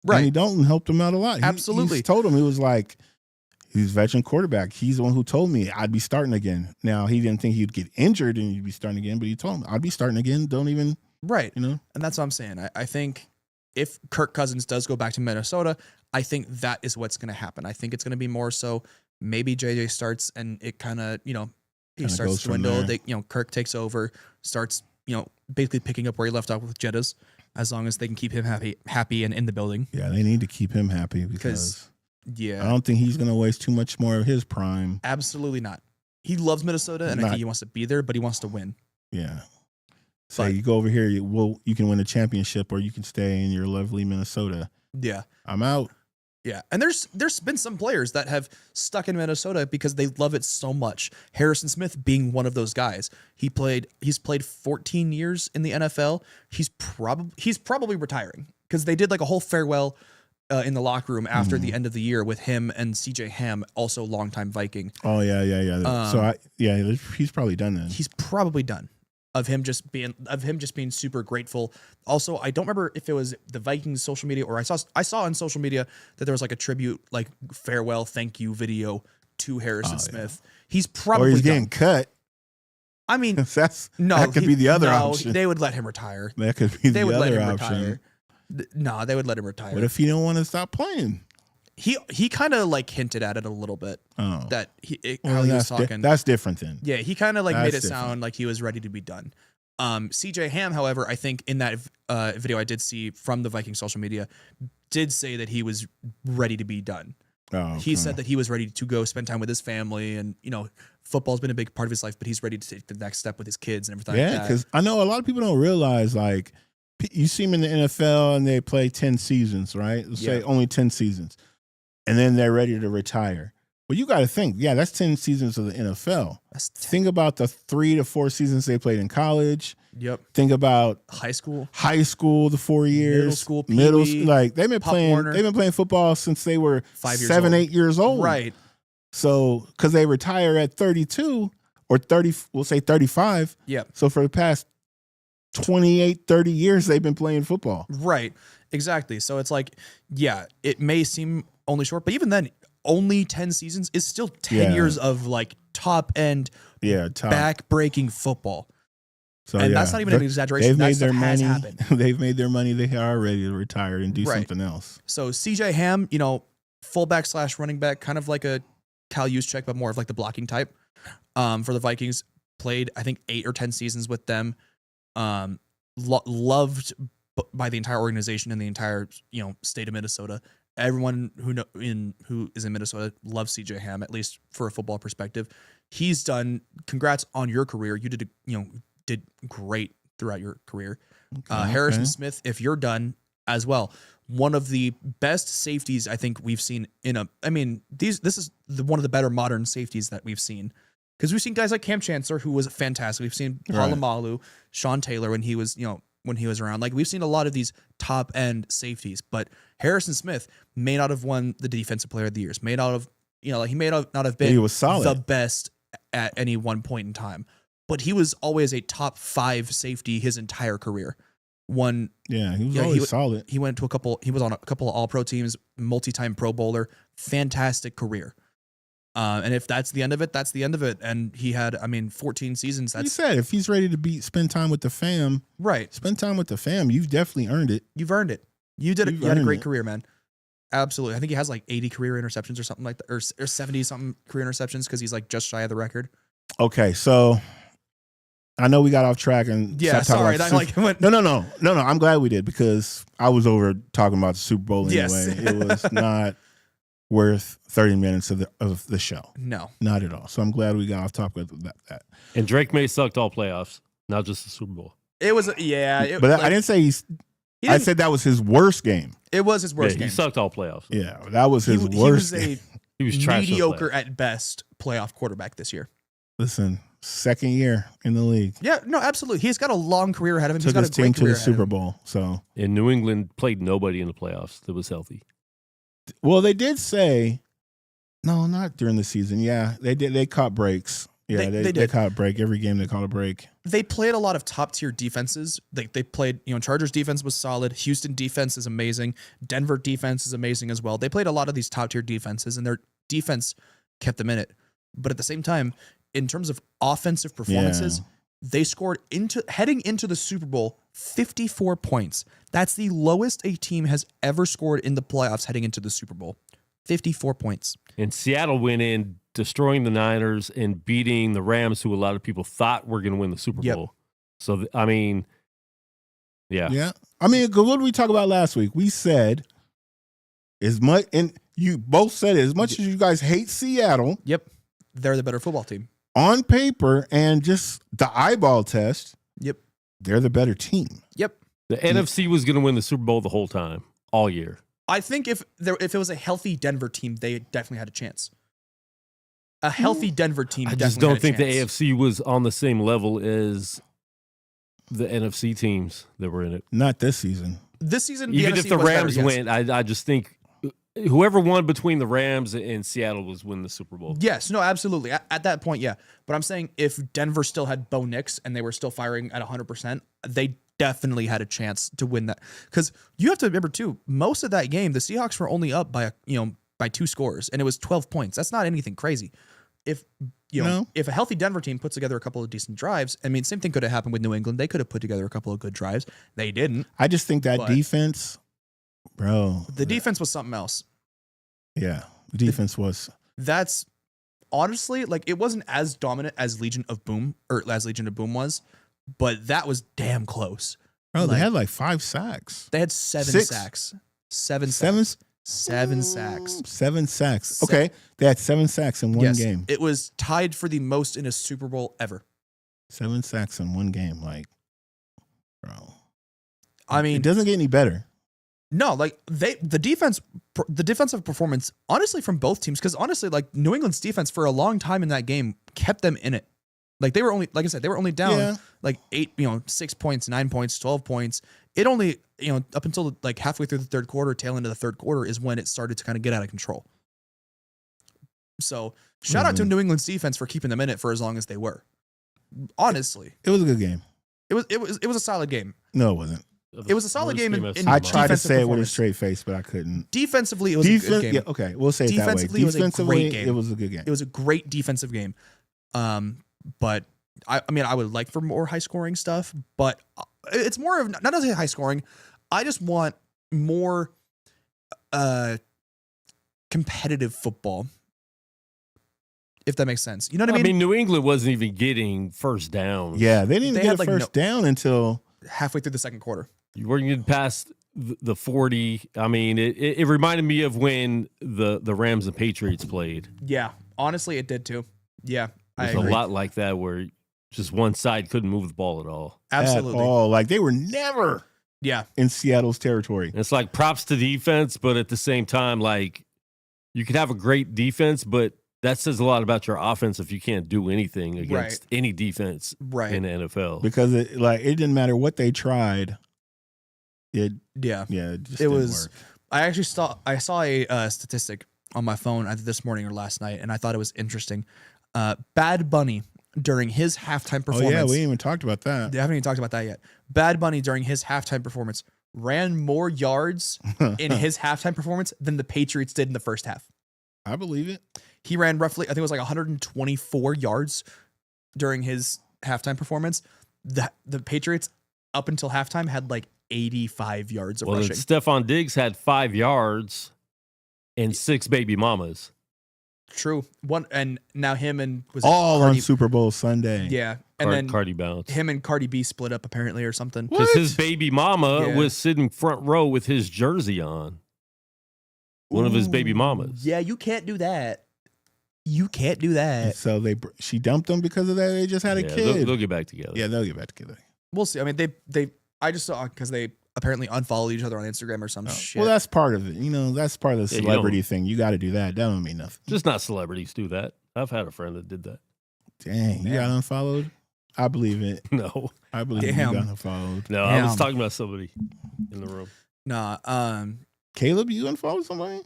Right. Andy Dalton helped him out a lot. Absolutely. He told him, he was like, he's a veteran quarterback. He's the one who told me I'd be starting again. Now, he didn't think he'd get injured and he'd be starting again, but he told me I'd be starting again. Don't even. Right. You know? And that's what I'm saying. I think if Kirk Cousins does go back to Minnesota, I think that is what's going to happen. I think it's going to be more so maybe JJ starts and it kind of, he starts to dwindle. Kirk takes over, starts, basically picking up where he left off with Jettas, as long as they can keep him happy and in the building. Yeah, they need to keep him happy because I don't think he's going to waste too much more of his prime. Absolutely not. He loves Minnesota, and I think he wants to be there, but he wants to win. Yeah. So you go over here, you can win a championship, or you can stay in your lovely Minnesota. Yeah. I'm out. Yeah, and there's been some players that have stuck in Minnesota because they love it so much. Harrison Smith being one of those guys. He's played 14 years in the NFL. He's probably retiring because they did like a whole farewell in the locker room after the end of the year with him and CJ Ham, also longtime Viking. Oh yeah. He's probably done then. He's probably done. Of him just being super grateful. Also, I don't remember if it was the Vikings social media or I saw on social media that there was like a tribute, like farewell, thank you video to Harrison Smith. Yeah. He's probably getting cut. I mean, that could be the other option. They would let him retire. That could be the other option. No, they would let him retire. What if he don't want to stop playing? He kind of like hinted at it a little bit. Oh, that he was talking. That's different then. Yeah, he kind of like made it sound like he was ready to be done. CJ Ham, however, I think in that video I did see from the Viking social media, did say that he was ready to be done. Oh, okay. He said that he was ready to go spend time with his family, and football's been a big part of his life, but he's ready to take the next step with his kids and everything. Yeah, because I know a lot of people don't realize, like, you see them in the NFL and they play 10 seasons, right? Let's say only 10 seasons. And then they're ready to retire. Well, you got to think, that's 10 seasons of the NFL. Think about the 3 to 4 seasons they played in college. Yep. Think about high school, the 4 years, middle school, like they've been playing football since they were 8 years old. Right. So, because they retire at 32 or 30, we'll say 35. Yep. So for the past 28, 30 years, they've been playing football. Right. Exactly. So it's like, it may seem only short, but even then, only 10 seasons is still 10 years of like top end, back breaking football. So and that's not even an exaggeration. They've made their money. Happened. They've made their money. They are ready to retire and do something else. So CJ Ham, you know, fullback / running back, kind of like a Kyle Juszczyk, but more of like the blocking type. For the Vikings, played I think 8 or 10 seasons with them. Loved by the entire organization and the entire state of Minnesota. Everyone who is in Minnesota loves CJ Ham, at least for a football perspective. He's done. Congrats on your career. You did great throughout your career. Harrison Smith, if you're done as well, one of the best safeties I think we've seen this is one of the better modern safeties that we've seen, because we've seen guys like Cam Chancellor, who was fantastic. We've seen Polamalu, Sean Taylor when he was around. Like, we've seen a lot of these top end safeties, but Harrison Smith may not have won the defensive player of the years, may not have been he was solid. The best at any one point in time, but he was always a top 5 safety his entire career. He was always solid. He was on a couple of all-pro teams, multi-time Pro Bowler, fantastic career. And if that's the end of it, that's the end of it. And he had, 14 seasons. He said if he's ready to spend time with the fam, right? Spend time with the fam. You've definitely earned it. You've earned it. You did it. You had a great career, man. Absolutely. I think he has like 80 career interceptions or something like that, or 70 something career interceptions, because he's like just shy of the record. Okay, so I know we got off track and sorry. No. I'm glad we did, because I was over talking about the Super Bowl anyway. Yes. It was not worth 30 minutes of the show. No, not at all. So I'm glad we got off topic with that. And Drake May sucked all playoffs, not just the Super Bowl. It was but I didn't say I said that was his worst game. It was his worst game. He sucked all playoffs. Yeah, that was his worst game. He was mediocre at best playoff quarterback this year. Listen, second year in the league. Yeah, no, absolutely. He's got a long career ahead of him. Took He's got his a great team to career the Super Bowl. So, and New England played nobody in the playoffs that was healthy. Well, they did say, no, not during the season. Yeah, they did. They caught breaks. Yeah, they caught a break. Every game they caught a break. They played a lot of top tier defenses. They played, Chargers defense was solid. Houston defense is amazing. Denver defense is amazing as well. They played a lot of these top tier defenses, and their defense kept them in it. But at the same time, in terms of offensive performances, they scored heading into the Super Bowl 54 points. That's the lowest a team has ever scored in the playoffs heading into the Super Bowl. 54 points. And Seattle went in destroying the Niners and beating the Rams, who a lot of people thought were going to win the Super Bowl. So, yeah. Yeah. What did we talk about last week? We said as much, and you both said it, as much as you guys hate Seattle. Yep. They're the better football team. On paper and just the eyeball test. Yep. They're the better team. Yep. The NFC was going to win the Super Bowl the whole time, all year. I think if it was a healthy Denver team, they definitely had a chance. A healthy Denver team. I just don't think the AFC was on the same level as the NFC teams that were in it. Not this season. This season, even if the Rams went, I just think whoever won between the Rams and Seattle was winning the Super Bowl. Yes, no, absolutely. At that point, yeah. But I'm saying if Denver still had Bo Nix and they were still firing at 100%, they definitely had a chance to win that. Because you have to remember too, most of that game, the Seahawks were only up by 2 scores, and it was 12 points. That's not anything crazy. If if a healthy Denver team puts together a couple of decent drives, same thing could have happened with New England. They could have put together a couple of good drives. They didn't. I just think that defense, bro. The defense was something else. Yeah, the defense was. That's honestly, it wasn't as dominant as Legion of Boom was, but that was damn close. Bro, they had 5 sacks. They had 7 sacks. 7 sacks. 7 sacks. 7 sacks. Okay. They had 7 sacks in one game. It was tied for the most in a Super Bowl ever. 7 sacks in one game. Bro. It doesn't get any better. No, the defensive performance, honestly, from both teams, because honestly, New England's defense for a long time in that game kept them in it. They were only, like I said, they were only down 8, 6 points, 9 points, 12 points. It only, up until halfway through the third quarter, tail end of the third quarter is when it started to kind of get out of control. So shout out to New England's defense for keeping them in it for as long as they were. Honestly, it was a good game. It was a solid game. No, it wasn't. It was a solid game. I tried to say it with a straight face, but I couldn't. Defensively, it was a good game. Yeah, okay, we'll say it that way. Defensively, it was a great game. It was a good game. It was a great defensive game. But I mean, I would like for more high scoring stuff, but it's more of not necessarily high scoring. I just want more competitive football, if that makes sense. You know what I mean? I mean, New England wasn't even getting first downs. Yeah, they didn't get a first down until halfway through the second quarter. You weren't getting past the 40. I mean, it reminded me of when the Rams and Patriots played. Yeah, honestly, it did too. Yeah, There's a lot like that where just one side couldn't move the ball at all. Absolutely. At all. Like they were never in Seattle's territory. And it's like props to defense, but at the same time, like you could have a great defense, but that says a lot about your offense if you can't do anything against any defense in the NFL. Because it didn't matter what they tried. It just didn't work. I saw a statistic on my phone either this morning or last night, and I thought it was interesting. Bad Bunny during his halftime performance. Oh yeah, we haven't even talked about that. They haven't even talked about that yet. Bad Bunny during his halftime performance ran more yards in his halftime performance than the Patriots did in the first half. I believe it. He ran roughly, I think it was like 124 yards during his halftime performance. The Patriots up until halftime had like 85 yards of rushing. Stephon Diggs had 5 yards and 6 baby mamas. True. And now him and was all on Super Bowl Sunday. Yeah. And then Cardi bounce. Him and Cardi B split up apparently or something. Because his baby mama was sitting front row with his jersey on. One of his baby mamas. Yeah, you can't do that. You can't do that. And so she dumped him because of that. They just had a kid. They'll get back together. Yeah, they'll get back together. We'll see. I mean, I just saw because they apparently unfollowed each other on Instagram or some shit. Well, that's part of it. You know, that's part of the celebrity thing. You got to do that. That don't mean nothing. Just not celebrities do that. I've had a friend that did that. Dang, you got unfollowed? I believe it. No. I believe you got unfollowed. No, I was talking about somebody in the room. Nah. Caleb, you unfollowed somebody?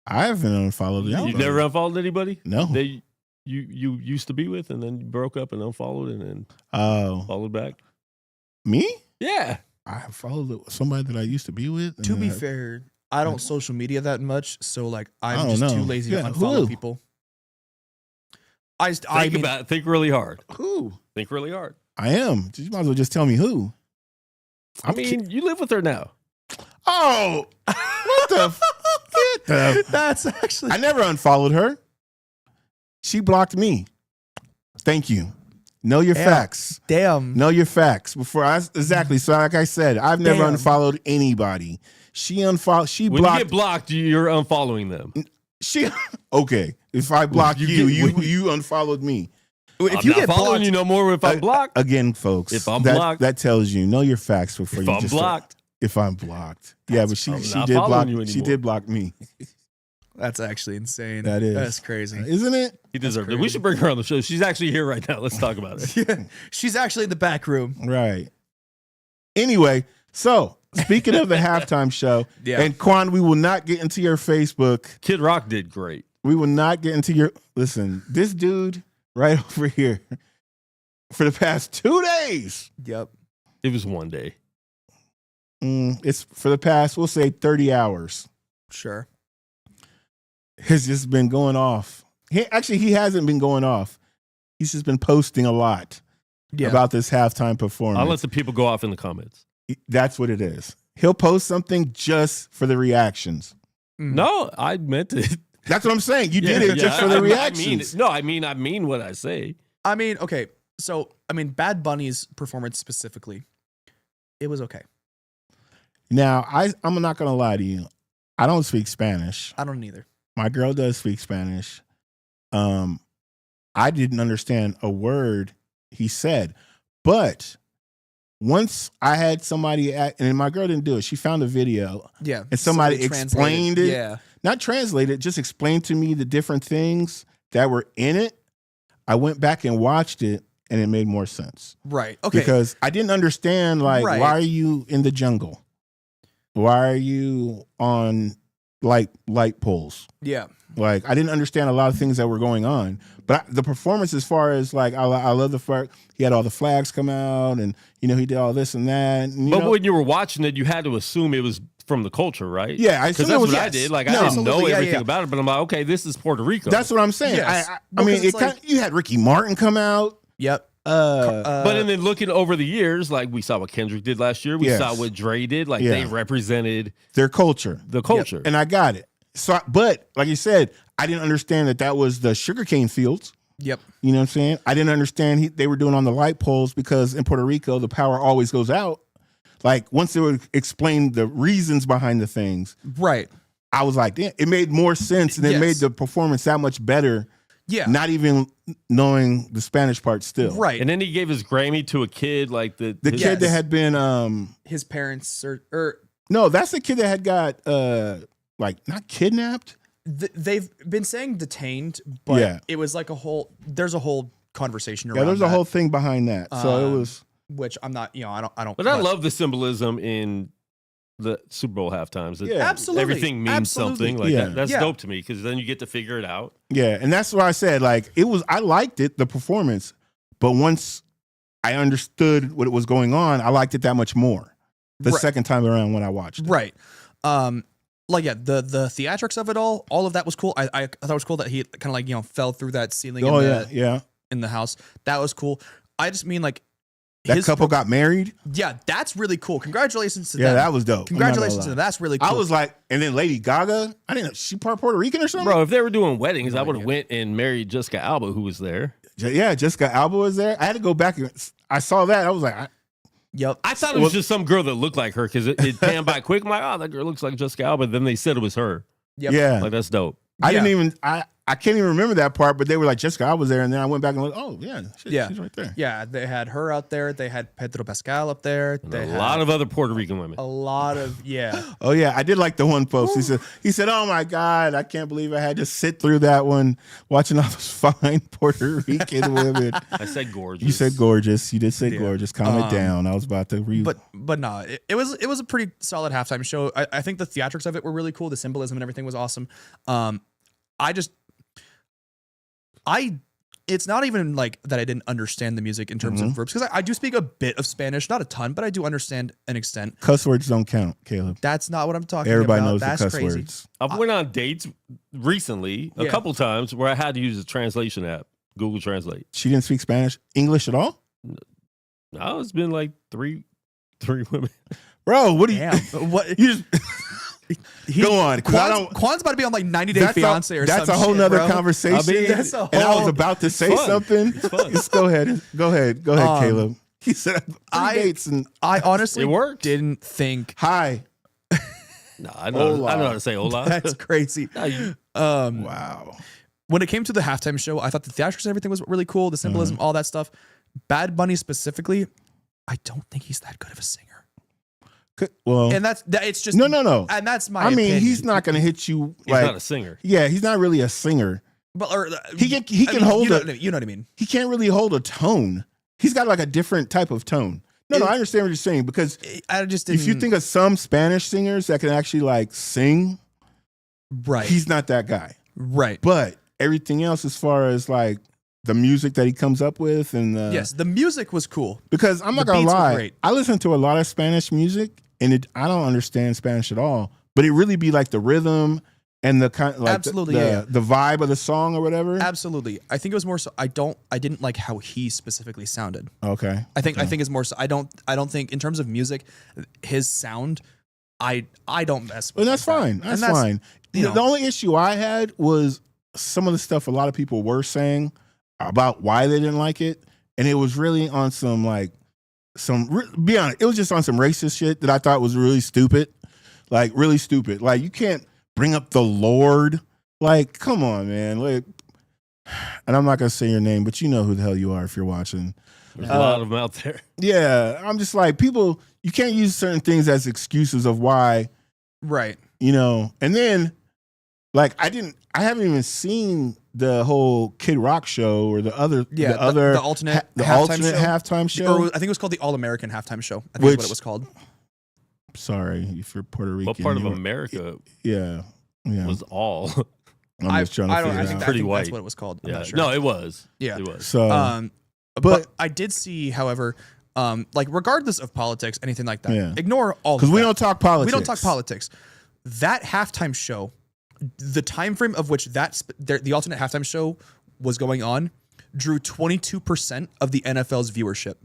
I haven't unfollowed anybody. You never unfollowed anybody? No. You used to be with and then you broke up and unfollowed and then followed back? Me? Yeah. I followed somebody that I used to be with. To be fair, I don't social media that much, so like I'm just too lazy to unfollow people. Think really hard. Who? Think really hard. I am. You might as well just tell me who. You live with her now. Oh, what the? That's actually. I never unfollowed her. She blocked me. Thank you. Know your facts. Damn. Know your facts. Exactly. So like I said, I've never unfollowed anybody. She blocked. When you get blocked, you're unfollowing them. Okay. If I block you unfollowed me. If you get following you no more if I'm blocked. Again, folks. If I'm blocked. That tells you know your facts before you just blocked. If I'm blocked. Yeah, but she did block you. She did block me. That's actually insane. That is. That's crazy. Isn't it? He deserved it. We should bring her on the show. She's actually here right now. Let's talk about it. Yeah. She's actually in the back room. Right. Anyway, so speaking of the halftime show, and Quan, we will not get into your Facebook. Kid Rock did great. We will not get into your listen. This dude right over here for the past 2 days. Yep. It was one day. It's for the past, we'll say 30 hours. Sure. Has just been going off. He hasn't been going off. He's just been posting a lot about this halftime performance. I'll let the people go off in the comments. That's what it is. He'll post something just for the reactions. No, I meant it. That's what I'm saying. You did it just for the reactions. I mean what I say. I mean, okay. So, Bad Bunny's performance specifically, it was okay. Now, I'm not going to lie to you. I don't speak Spanish. I don't either. My girl does speak Spanish. I didn't understand a word he said. But once I had somebody and my girl didn't do it. She found a video. Yeah. And somebody explained it. Yeah. Not translate it, just explained to me the different things that were in it. I went back and watched it and it made more sense. Right. Okay. Because I didn't understand, why are you in the jungle? Why are you on light poles. Yeah. Like I didn't understand a lot of things that were going on, but the performance, as far as like, I love the fact he had all the flags come out, and he did all this and that. And, but when you were watching it, you had to assume it was from the culture, right? Yeah, because that's what I did. Like I didn't know everything about it, but I'm like, okay, this is Puerto Rico. That's what I'm saying. Yes. I mean, you had Ricky Martin come out. Yep. But and then looking over the years, like we saw what Kendrick did last year, we saw what Dre did. Like they represented their culture, Yep. And I got it. So, but like you said, I didn't understand that was the sugarcane fields. Yep. You know what I'm saying? I didn't understand they were doing on the light poles, because in Puerto Rico the power always goes out. Like once they would explain the reasons behind the things, right? I was like, damn, it made more sense, and it made the performance that much better. Yeah, not even knowing the Spanish part still. Right. And then he gave his Grammy to a kid, like the kid that had been his parents or no, that's the kid that had got like not kidnapped. They've been saying detained, but it was like there's a whole conversation around that. Yeah, there's a whole thing behind that. So it was, which I'm not, I don't. But I love the symbolism in the Super Bowl halftimes. Absolutely, everything means something. Like that's dope to me, because then you get to figure it out. Yeah, and that's why I said, like, I liked it, the performance, but once I understood what was going on, I liked it that much more the second time around when I watched it. Right. Like the theatrics of it all of that was cool. I thought it was cool that he kind of like fell through that ceiling. In the house. That was cool. I just mean like. That couple got married. Yeah, that's really cool. Congratulations to them. Yeah, that was dope. Congratulations to them. That's really cool. I was like, and then Lady Gaga, I didn't know, she part Puerto Rican or something? Bro, if they were doing weddings, I would have went and married Jessica Alba, who was there. Yeah, Jessica Alba was there. I had to go back and I saw that. I was like, yep. I thought it was just some girl that looked like her, because it panned by quick. I'm like, oh, that girl looks like Jessica Alba. Then they said it was her. Yep. Yeah. Like, that's dope. I can't even remember that part, but they were like, Jessica Alba was there, and then I went back and like, oh yeah, she's right there. Yeah, they had her out there. They had Pedro Pascal up there. They had a lot of other Puerto Rican women. A lot of Oh yeah, I did like the one post. He said, oh my God, I can't believe I had to sit through that one watching all those fine Puerto Rican women. I said gorgeous. You said gorgeous. You did say gorgeous. Calm it down. I was about to read. But no, it was a pretty solid halftime show. I think the theatrics of it were really cool. The symbolism and everything was awesome. It's not even like that I didn't understand the music in terms of verbs, because I do speak a bit of Spanish, not a ton, but I do understand an extent. Cuss words don't count, Caleb. That's not what I'm talking Everybody about. knows That's the cuss crazy. words. I've went on dates recently, a couple times, where I had to use a translation app, Google Translate. She didn't speak Spanish, English at all? No, it's been like three women. Bro, what do you? What? You just, go on. Quan's about to be on like 90 Day Fiance or something. That's a whole nother conversation. I was about to say something. Just go ahead, Caleb. He said 3 dates, and I honestly didn't think. Hi. No, I don't know how to say hola. That's crazy. Wow. When it came to the halftime show, I thought the theatrics and everything was really cool. The symbolism, all that stuff. Bad Bunny specifically, I don't think he's that good of a singer. Well, and it's just no, and that's my. I mean, opinion. He's not going to hit you. He's not a singer. Yeah, he's not really a singer. But he can hold you know what I mean. He can't really hold a tone. He's got like a different type of tone. No, I understand what you're saying, because I just didn't, if you think of some Spanish singers that can actually like sing, right? He's not that guy, right? But everything else, as far as like the music that he comes up with, and yes, the music was cool. Because I'm not gonna lie, I listen to a lot of Spanish music, and I don't understand Spanish at all. But it really be like the rhythm and the kind, like the vibe of the song or whatever. Absolutely, I think it was more so. I didn't like how he specifically sounded. Okay, I think it's more so. I don't think in terms of music, his sound. I don't mess with. And that's fine. That's fine. The only issue I had was some of the stuff a lot of people were saying about why they didn't like it, and it was really on some like be honest, it was just on some racist shit that I thought was really stupid. Like really stupid. Like you can't bring up the Lord. Like, come on, man. Like, and I'm not gonna say your name, but you know who the hell you are if you're watching. There's a lot of them out there. Yeah, I'm just like, people, you can't use certain things as excuses of why. Right. And then like I haven't even seen the whole Kid Rock show or the alternate halftime show. Or I think it was called the All American Halftime Show. I think that's what it was called. Sorry, if you're Puerto Rican. What part of America? Yeah. was all. I'm just trying to figure it out. I think that's what it was called. I'm yeah. not sure. No, it was. Yeah. It was. So, but I did see, however, like regardless of politics, anything like that, ignore all because we don't talk politics. We don't talk politics. That halftime show, the time frame of which the alternate halftime show was going on, drew 22% of the NFL's viewership.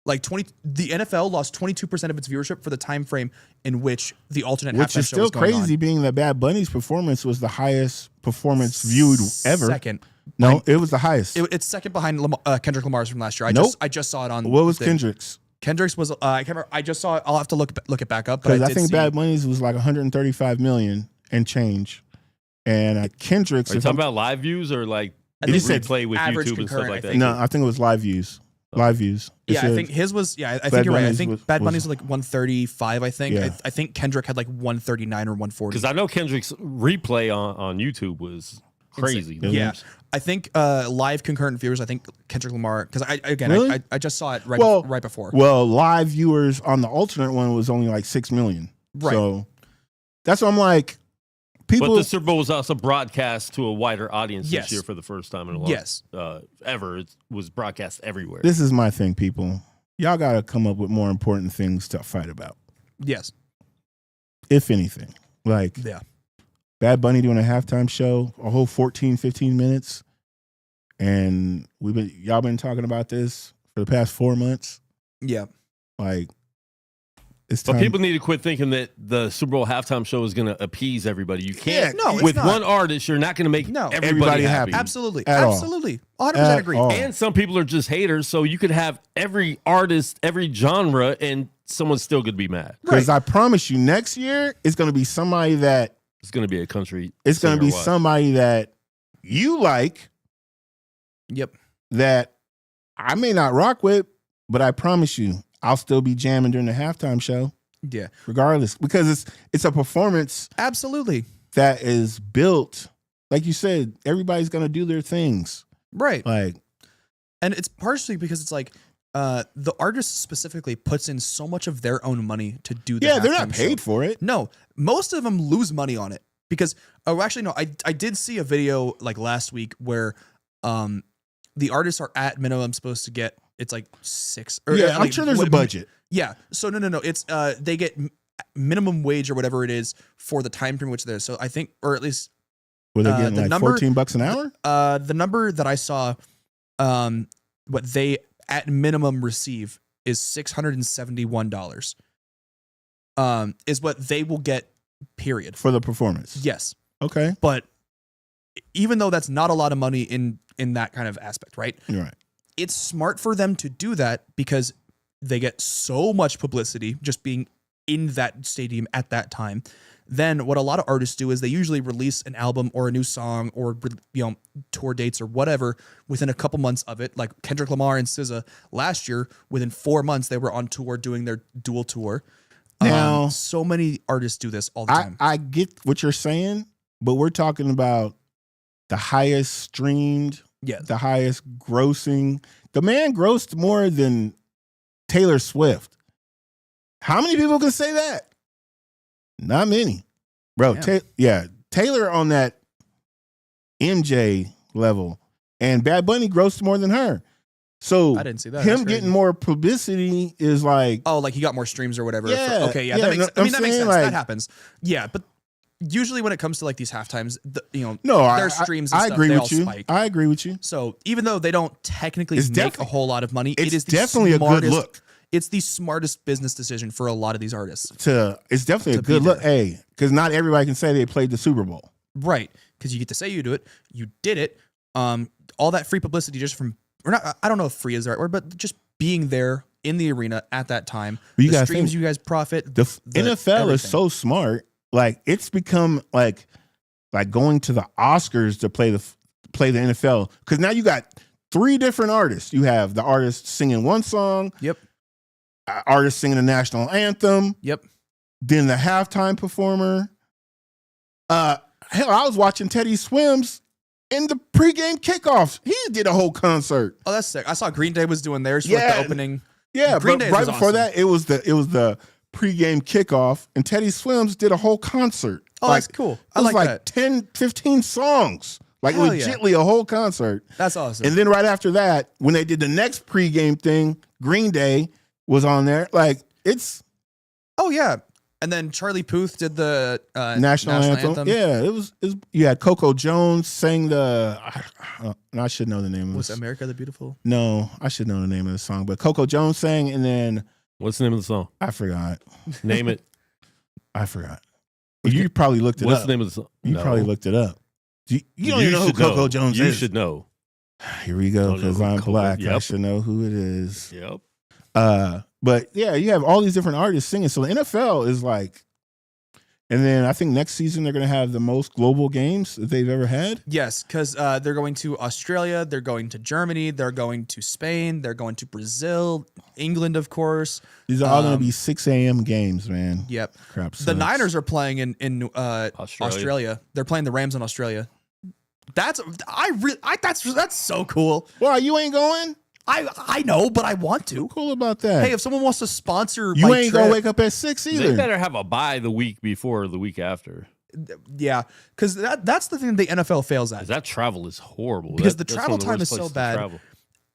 Like the NFL lost 22% of its viewership for the time frame in which the alternate halftime show was going on. Which is still crazy, being that Bad Bunny's performance was the highest performance viewed ever. Second. No, it was the highest. It's second behind Kendrick Lamar's from last year. I just saw it on. What was Kendrick's? Kendrick's was I can't remember. I just saw it. I'll have to look it back up. Because I think Bad Bunny's was like 135 million and change, and Kendrick's. Are you talking about live views or like replay with YouTube and stuff like that? No, I think it was live views. Live views. Yeah, I think his was. Yeah, I think you're right. I think Bad Bunny's was like 135. I think. Yeah. I think Kendrick had like 139 or 140. Because I know Kendrick's replay on YouTube was crazy. Yeah, I think live concurrent viewers. I think Kendrick Lamar. Because I just saw it right before. Well, live viewers on the alternate one was only like 6 million. Right. So that's what I'm like. People, but the Super Bowl was also broadcast to a wider audience this year for the first time in a long ever. It was broadcast everywhere. This is my thing, people. Y'all got to come up with more important things to fight about. Yes. If anything. Like, Bad Bunny doing a halftime show, a whole 14, 15 minutes. And y'all been talking about this for the past 4 months. Yeah. Like, but people need to quit thinking that the Super Bowl halftime show is going to appease everybody. You can't. No, with one artist, you're not going to make everybody happy. Absolutely. At Absolutely. 100% agree. All. And some people are just haters, so you could have every artist, every genre, and someone's still going to be mad. Because I promise you, next year, it's going to be somebody that... It's going to be a country. It's going to be somebody that you like. Yep. That I may not rock with, but I promise you, I'll still be jamming during the halftime show. Yeah. Regardless. Because it's a performance. Absolutely. That is built. Like you said, everybody's going to do their things. Right. Like. And it's partially because it's like the artist specifically puts in so much of their own money to do the they're not paid for it. No. Most of them lose money on it. Because, I did see a video like last week where the artists are at minimum supposed to get, it's like 6. Or, I'm sure there's a budget. Yeah. So no. It's they get minimum wage or whatever it is for the time frame which they're. So I think, or at least were they getting like $14 an hour? The number that I saw, what they at minimum receive is $671. Is what they will get. Period. For the performance. Yes. Okay. But even though that's not a lot of money in that kind of aspect, right? Right. It's smart for them to do that because they get so much publicity just being in that stadium at that time. Then what a lot of artists do is they usually release an album or a new song or tour dates or whatever within a couple months of it. Like Kendrick Lamar and SZA last year, within 4 months they were on tour doing their dual tour. Now, so many artists do this all the time. I get what you're saying, but we're talking about the highest streamed, the highest grossing. The man grossed more than Taylor Swift. How many people can say that? Not many. Bro, Taylor on that MJ level, and Bad Bunny grossed more than her. So I didn't see that. Him getting more publicity is like, like he got more streams or whatever. Yeah, that makes sense. Like, that happens. Yeah, but usually when it comes to like these halftimes, their streams and stuff, agree they with all you. spike. I agree with you. So even though they don't technically make a whole lot of money, it is definitely a good look. It's the smartest business decision for a lot of these artists. It's definitely a good look. Hey, because not everybody can say they played the Super Bowl. Right. Because you get to say you do it. You did it. All that free publicity just from, or not, I don't know if free is the right word, but just being there in the arena at that time. You the streams you guys profit. The NFL is so smart. Like it's become like going to the Oscars to play the NFL. Because now you got 3 different artists. You have the artist singing one song. Yep. Artist singing the national anthem. Yep. Then the halftime performer. Hell, I was watching Teddy Swims in the pregame kickoff. He did a whole concert. Oh, that's sick. I saw Green Day was doing theirs for the opening. Yeah, but right before that, it was the pregame kickoff, and Teddy Swims did a whole concert. Oh, that's cool. I like that. 10, 15 songs. Like Hell legitly a whole concert. That's awesome. And then right after that, when they did the next pregame thing, Green Day was on there. Like it's oh yeah. And then Charlie Puth did the national anthem. Yeah, it was. You had Coco Jones sang the. I should know the name of it. Was America the Beautiful? No, I should know the name of the song. But Coco Jones sang, and then what's the name of the song? I forgot. Name it. I forgot. You probably looked it up. What's the name of the song? You probably looked it up. You don't even know who Coco Jones is. You should know. Here we go, because I'm black. Yep. I should know who it is. Yep. But yeah, you have all these different artists singing. So the NFL is like, and then I think next season they're going to have the most global games that they've ever had. Yes, because they're going to Australia, they're going to Germany, they're going to Spain, they're going to Brazil, England, of course. These are all going to be 6 a.m. games, man. Yep. Crap sucks. The Niners are playing in Australia. They're playing the Rams in Australia. That's so cool. Why you ain't going? I know, but I want to. Cool about that. Hey, if someone wants to sponsor you my ain't trip, gonna wake up at 6 either. They better have a bye the week before or the week after. Yeah, because that's the thing the NFL fails at. That travel is horrible. Because the travel time is so bad.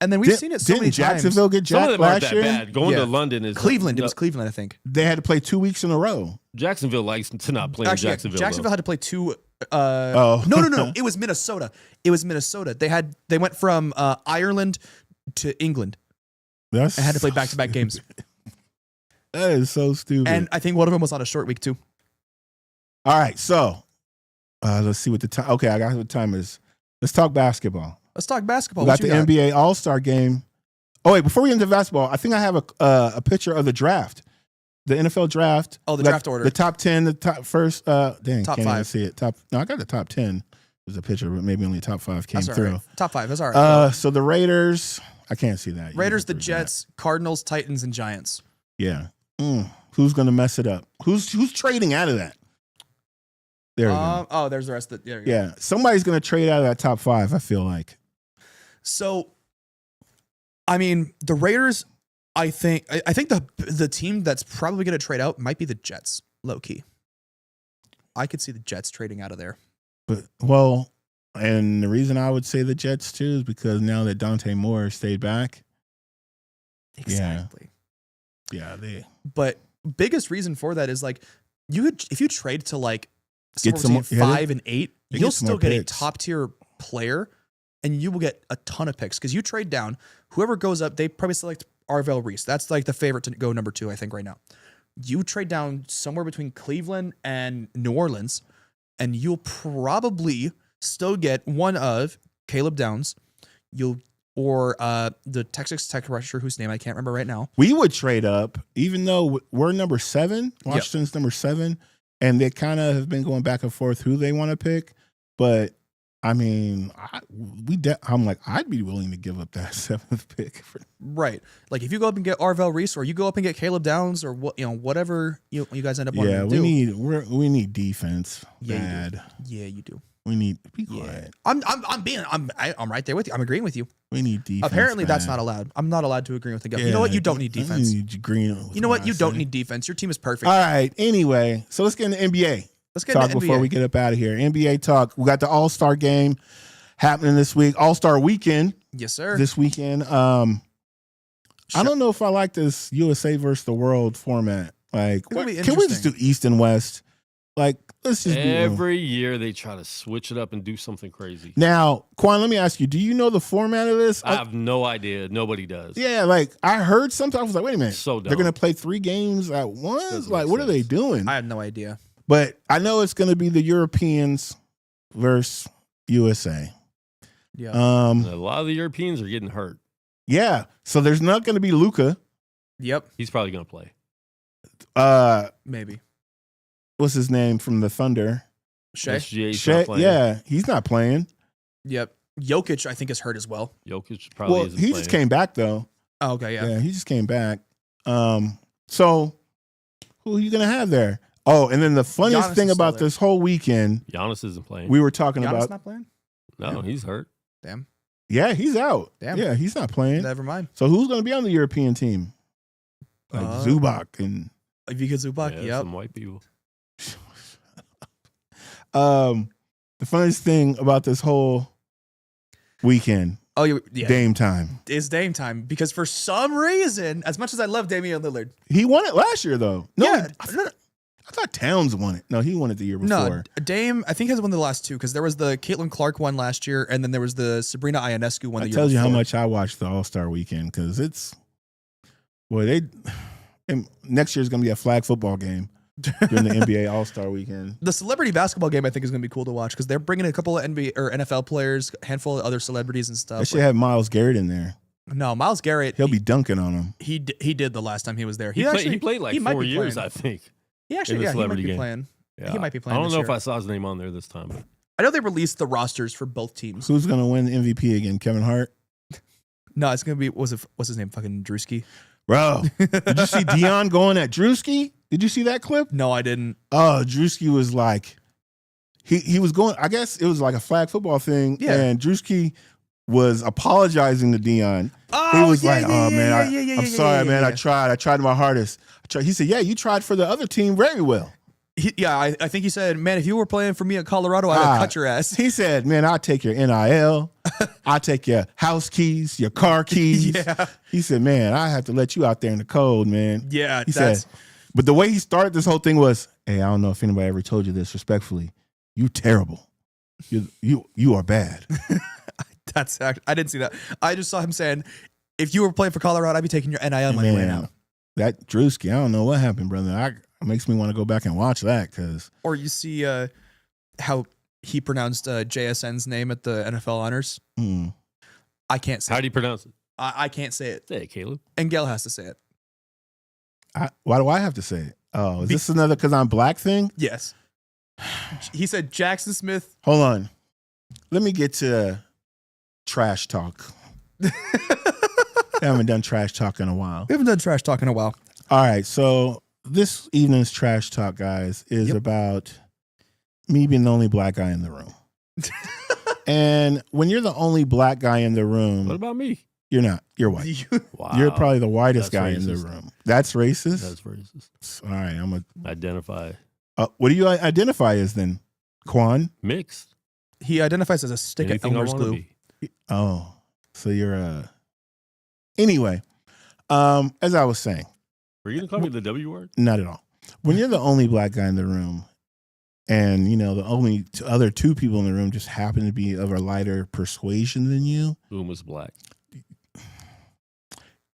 And then we've seen it so many times. Didn't Jacksonville get jacked last year? Some of them aren't that bad. Going to London is Cleveland. It was Cleveland, I think. They had to play 2 weeks in a row. Jacksonville likes to not play in Jacksonville. Jacksonville had to play two. No. It was Minnesota. They went from Ireland to England. I had to play back-to-back games. That is so stupid. And I think one of them was on a short week too. All right, so let's see what the time. Okay, I got what the time is. Let's talk basketball. Let's talk basketball. We got the NBA All-Star game. Oh wait, before we get into basketball, I think I have a picture of the draft, the NFL draft. Oh, the draft order. The top 10, the top first. Top can't 5. Even see it. No, I got the top 10. There's a picture, but maybe only top 5 came through. Right. Top 5. That's all right. So the Raiders. I can't see that. Raiders, the Jets, Cardinals, Titans, and Giants. Yeah. Who's gonna mess it up? Who's trading out of that? There we go. Oh, there's the rest of it. Yeah. Somebody's gonna trade out of that top 5, I feel like. So, I mean, the Raiders, I think the team that's probably gonna trade out might be the Jets, low key. I could see the Jets trading out of there. But and the reason I would say the Jets too is because now that Dante Moore stayed back. Exactly. Yeah, But biggest reason for that is like if you trade to like get some 5 and 8, you'll still get picks. a top tier player, and you will get a ton of picks because you trade down. Whoever goes up, they probably select Arvell Reese. That's like the favorite to go number 2, I think, right now. You trade down somewhere between Cleveland and New Orleans, and you'll probably still get one of Caleb Downs, or the Texas Tech rusher whose name I can't remember right now. We would trade up, even though we're number 7. Washington's number 7, and they kind of have been going back and forth who they want to pick. But I mean, I'm like, I'd be willing to give up that 7th pick. Right, like if you go up and get Arvell Reese, or you go up and get Caleb Downs, or whatever you guys end up wanting to do. We need defense. Bad. You do. We need be quiet. I'm right there with you. I'm agreeing with you. We need defense. Apparently, that's not allowed. I'm not allowed to agree with the guy. You know what? You don't need defense. You know what? You don't need defense. Your team is perfect. All right. Anyway, so let's get into NBA. Let's get into NBA before we get up out of here. NBA talk. We got the All-Star game happening this week. All-Star weekend. Yes, sir. This weekend. I don't know if I like this USA versus the world format. Like, can we just do East and West? Like, let's just every year they try to switch it up and do something crazy. Now, Quan, let me ask you: do you know the format of this? I have no idea. Nobody does. Yeah, like I heard sometimes. I was like, wait a minute. So dumb. They're going to play 3 games at once. Like, what are they doing? I have no idea. But I know it's going to be the Europeans versus USA. Yeah. A lot of the Europeans are getting hurt. Yeah. So there's not going to be Luka. Yep. He's probably going to play. Maybe. What's his name from the Thunder? Shea. Yeah, he's not playing. Yep. Jokic, I think, is hurt as well. Jokic probably isn't playing. Just came back though. Oh, okay, yeah. Yeah, he just came back. So who are you gonna have there? Oh, and then the funniest thing about this whole weekend, Giannis isn't playing. We were talking Giannis about not playing? No, he's hurt. Damn. Yeah, he's out. Damn. Yeah, he's not playing. Never mind. So who's gonna be on the European team? Like Zubac and Ivica Zubac. Yeah, Yep. some white people. The funniest thing about this whole weekend, yeah, Dame time. Is Dame time because for some reason, as much as I love Damian Lillard, he won it last year though. No, yeah, I thought Towns won it. No, he won it the year before. No, Dame I think has won the last two because there was the Caitlin Clark one last year, and then there was the Sabrina Ionescu one. I the year tells you before. how much I watched the All-Star Weekend because it's next year's gonna be a flag football game during the NBA All-Star Weekend. The celebrity basketball game I think is gonna be cool to watch because they're bringing a couple of NBA or NFL players, a handful of other celebrities and stuff. They should have Myles Garrett in there. No, Myles Garrett. He'll be dunking on him. He did the last time he was there. He played like 4 years, I think. He actually, he might be playing. Yeah. He might be playing. I don't know year. if I saw his name on there this time. But. I know they released the rosters for both teams. Who's gonna win the MVP again? Kevin Hart? No, it's gonna be what's his name? Fucking Drewski. Bro, did you see Dion going at Drewski? Did you see that clip? No, I didn't. Oh, Drewski was like, he was going. I guess it was like a flag football thing. Yeah. And Drewski was apologizing to Dion. Oh, he was yeah, like, yeah, "Oh yeah, man, yeah, I'm sorry, man. yeah. I tried my hardest." He said, "Yeah, you tried for the other team very well." I think he said, "Man, if you were playing for me in Colorado, I'd have cut your ass." He said, "Man, I'll take your NIL. I'll take your house keys, your car keys." Yeah. He said, "Man, I have to let you out there in the cold, man." Yeah, He said, but the way he started this whole thing was, "Hey, I don't know if anybody ever told you this respectfully. You terrible. You are bad." I didn't see that. I just saw him saying, "If you were playing for Colorado, I'd be taking your NIL money right now." That Drewski, I don't know what happened, brother. It makes me want to go back and watch that because. Or you see how he pronounced JSN's name at the NFL honors. I can't say. How do you pronounce it? I can't say it. Say it, Caleb. And Gail has to say it. Why do I have to say it? Oh, is this another because I'm black thing? Yes. He said Jackson Smith. Hold on. Let me get to trash talk. I haven't done trash talk in a while. We haven't done trash talk in a while. All right. So this evening's trash talk, guys, is about me being the only black guy in the room. And when you're the only black guy in the room. What about me? You're not. You're white. Wow. You're probably the whitest That's guy racist. in the room. That's racist? That's racist. All right. I'm going to identify. What do you identify as then? Quan? Mixed. He identifies as a stick Anything of Elmer's glue. Oh, so you're Anyway, as I was saying. Were you going to call me the W word? Not at all. When you're the only black guy in the room and, the only other two people in the room just happen to be of a lighter persuasion than you. Boom was black.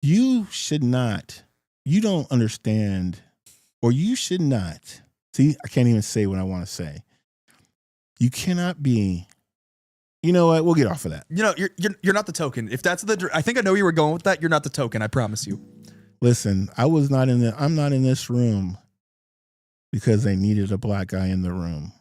You don't understand, or you should not. See, I can't even say what I want to say. You cannot be. You know what? We'll get off of that. You're not the token. If that's I think I know where you were going with that. You're not the token. I promise you. Listen, I'm not in this room because they needed a black guy in the room.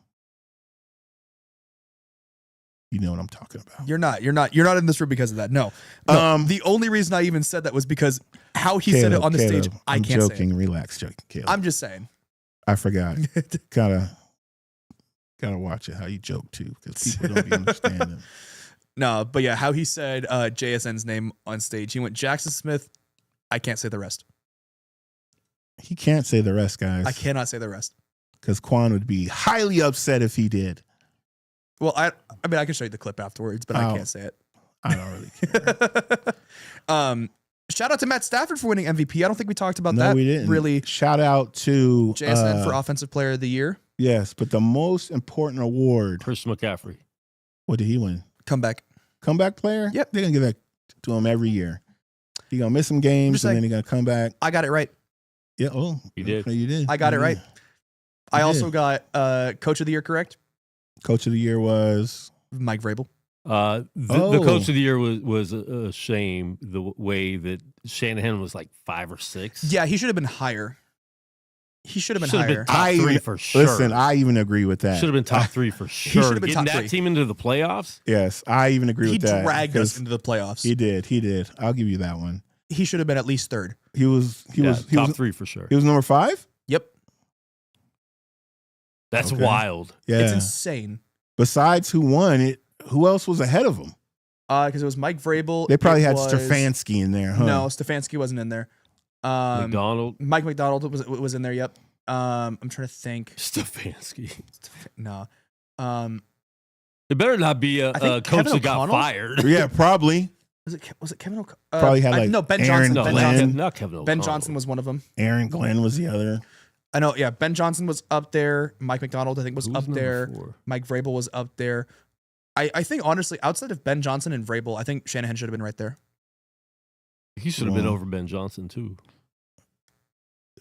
You know what I'm talking about. You're not in this room because of that. No. The only reason I even said that was because how he said it on the stage. I can't say it. Relax, joking, Caleb. I'm just saying. I forgot. Gotta watch it how you joke too, because people don't be understanding. No, but yeah, how he said JSN's name on stage. He went Jackson Smith. I can't say the rest. He can't say the rest, guys. I cannot say the rest. Because Quan would be highly upset if he did. Well, I mean, I can show you the clip afterwards, but I can't say it. I don't really care. Shout out to Matt Stafford for winning MVP. I don't think we talked about no, that. We didn't. Really. Shout out to JSN for Offensive Player of the Year. Yes, but the most important award. Christian McCaffrey. What did he win? Comeback player? Yep. They're going to give that to him every year. He's going to miss some games and then he's going to come back. I got it right. Yeah. Oh, you did. You did. I got it right. I also got Coach of the Year correct. Coach of the Year was Mike Vrabel. The Coach of the Year was a shame the way that Shanahan was like 5 or 6. Yeah, he should have been higher. He should have been higher. Top 3 for sure. Listen, I even agree with that. Should have been top 3 for sure. He should have been Getting top 3. that team into the playoffs. Yes, I even agree with that. He dragged us into the playoffs. He did. I'll give you that one. He should have been at least 3rd. He was top 3 for sure. He was number 5? Yep. That's wild. Yeah. It's insane. Besides who won it, who else was ahead of him? Because it was Mike Vrabel. They probably had Stefanski in there, huh? No, Stefanski wasn't in there. McDonald. Mike McDonald was in there. Yep. I'm trying to think. Stefanski. No. It better not be a coach that got fired. Yeah, probably. Was it Kevin O'Connell? Probably had like no, Ben Aaron Johnson. Glenn. Not Kevin O'Connell. Ben Johnson was one of them. Aaron Glenn was the other. I know. Yeah, Ben Johnson was up there. Mike McDonald, I think, was Who's up there. 4? Mike Vrabel was up there. I think honestly, outside of Ben Johnson and Vrabel, I think Shanahan should have been right there. He should have been over Ben Johnson too.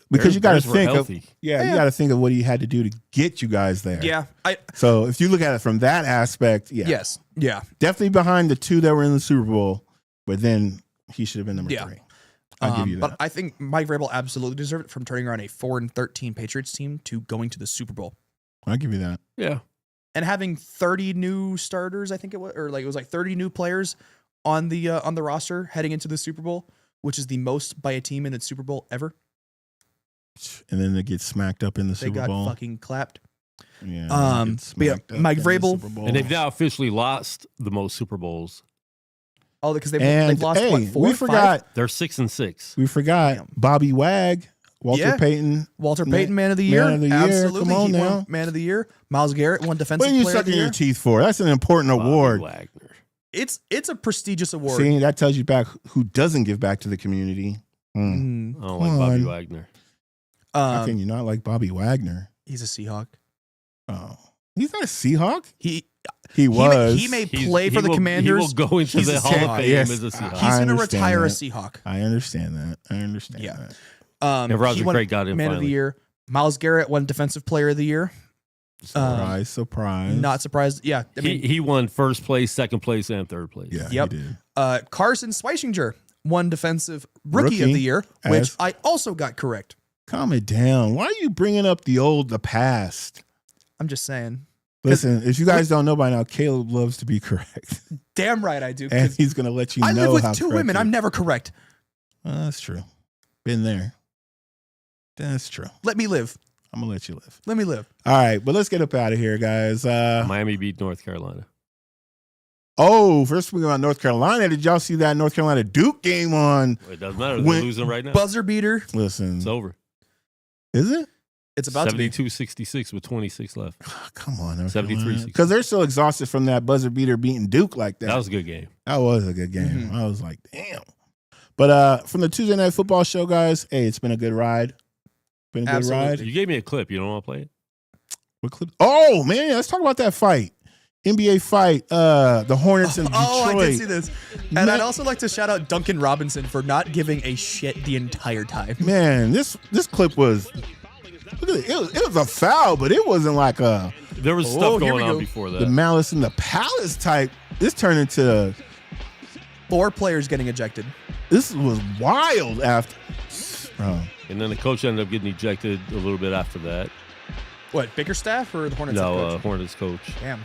Because you got to think of healthy. you got to think of what he had to do to get you guys there. Yeah. So if you look at it from that aspect, Yes. Yeah. definitely behind the two that were in the Super Bowl, but then he should have been number 3. I'll give you that. But I think Mike Vrabel absolutely deserved it from turning around a 4-13 Patriots team to going to the Super Bowl. I'll give you that. Yeah. And having 30 new starters, I think it was, or like it was like 30 new players on the roster heading into the Super Bowl, which is the most by a team in the Super Bowl ever. And then they get smacked up in the Super Bowl. They got fucking clapped. Yeah. But yeah, Mike Vrabel, and they've now officially lost the most Super Bowls. Oh, because they've lost what, 4? We forgot. 5? They're 6-6. We forgot Damn. Bobby Wag, Walter Payton. Walter Payton, man of the year. Man of the year. Absolutely. Come on He won now. Man of the year. Myles Garrett won Defensive What are you Player of the sucking Year. your teeth for? That's an important Bobby award. Wagner. It's a prestigious award. See, that tells you back who doesn't give back to the community. Mm. I don't like Bobby Wagner. How can you not like Bobby Wagner? He's a Seahawk. Oh, he's not a Seahawk. He was. He may play for the Commanders. He will go into He's the a Hall of Seahawk. Fame Yes. as a Seahawk. He's I going to understand retire a that. Seahawk. I understand that. Yeah. And Roger he won Craig got in Man of the Year. Myles Garrett won Defensive Player of the Year. Surprise. Not surprised. Yeah. I mean, he won first place, second place, and third place. Yeah, Yep. he did. Carson Schweizinger won Defensive Rookie of the Year, which as- I also got correct. Calm it down. Why are you bringing up the past? I'm just saying. Listen, if you guys don't know by now, Caleb loves to be correct. Damn right I do. And he's going to let you know I live how with 2 correct women. he- I'm never correct. That's true. Been there. That's true. Let me live. I'm going to let you live. Let me live. All right, but let's get up out of here, guys. Miami beat North Carolina. First we go on North Carolina. Did y'all see that North Carolina Duke game on? It doesn't matter. They're losing right now. Buzzer beater. Listen. It's over. Is it? It's about to be. 72-66 with 26 left. Oh, come on. 73-66. Because they're so exhausted from that buzzer beater beating Duke like that. That was a good game. That was a good game. Mm-hmm. I was like, damn. But from the Tuesday Night Football show, guys, hey, it's been a good ride. Been a Absolutely. good ride. You gave me a clip. You don't want to play it? What clip? Oh, man, let's talk about that fight. NBA fight, the Hornets in Detroit. Oh, I did see this. And Man. I'd also like to shout out Duncan Robinson for not giving a shit the entire time. Man, this clip was, look at it. It was a foul, but it wasn't like There was stuff going on before that. the Malice in the Palace type. This turned into 4 players getting ejected. this was wild after. Bro. And then the coach ended up getting ejected a little bit after that. What, Bickerstaff or the Hornets? head No, coach? Hornets coach. Damn.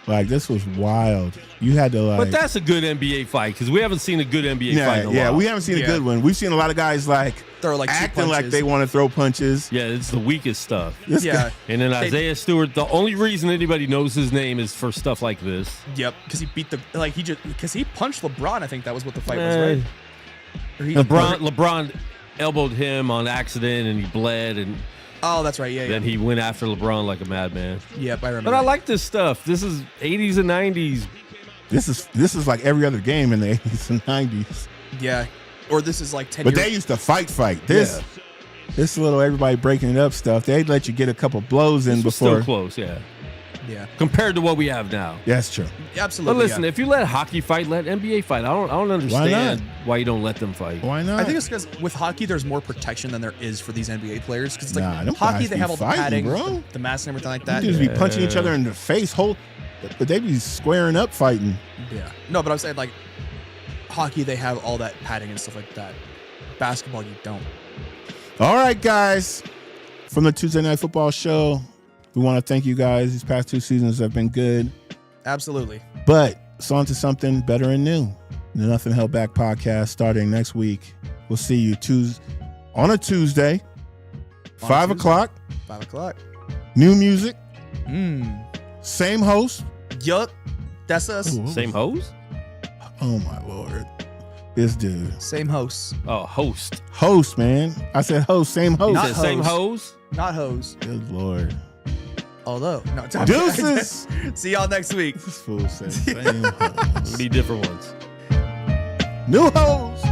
Like, this was wild. You had to, like. But that's a good NBA fight because we haven't seen a good NBA fight in a while. we haven't seen a good one. We've seen a lot of guys, like, Throw like 2 acting like punches. they want to throw punches. Yeah, it's the weakest stuff. This Yeah. guy, And then Isaiah Stewart, the only reason anybody knows his name is for stuff like this. Yep. Because he beat because he punched LeBron. I think that was what the fight was, Eh. right? Or he- LeBron elbowed him on accident and he bled, and Oh, that's right. Yeah. then he went after LeBron like a madman. Yep. I remember. But I that. like this stuff. This is 80s and 90s. this is like every other game in the 80s and 90s. Yeah. Or this is like 10 But years. they used to fight. This little everybody breaking it up stuff, they'd let you get a couple blows in This was before. still close, yeah. Yeah. Compared to what we have now. That's true. Absolutely. But listen, if you let hockey fight, let NBA fight. I don't understand why you don't let them fight. Why not? I think it's because with hockey, there's more protection than there is for these NBA players. Because it's like Nah, them hockey, guys they be have all the fighting, padding, bro. the mask, and everything like you that. just be punching each other in the face, but they be squaring up fighting. Yeah. No, but I'm saying like hockey, they have all that padding and stuff like that. Basketball, you don't. All right, guys. From the Tuesday Night Football show, we want to thank you guys. These past 2 seasons have been good. Absolutely. But it's on to something better and new. The Nothing Held Back podcast starting next week. We'll see you on a Tuesday, 5 o'clock. 5 o'clock. New music, Same host. Yup. That's us. Ooh, Same hose? Oh, my Lord. This dude. Same host. Oh, host. Host, man. I said host, same host. Not same hose? Not hose. Good Lord. Although, no. Deuces. See y'all next week. This fool said same host. Be different ones. New host.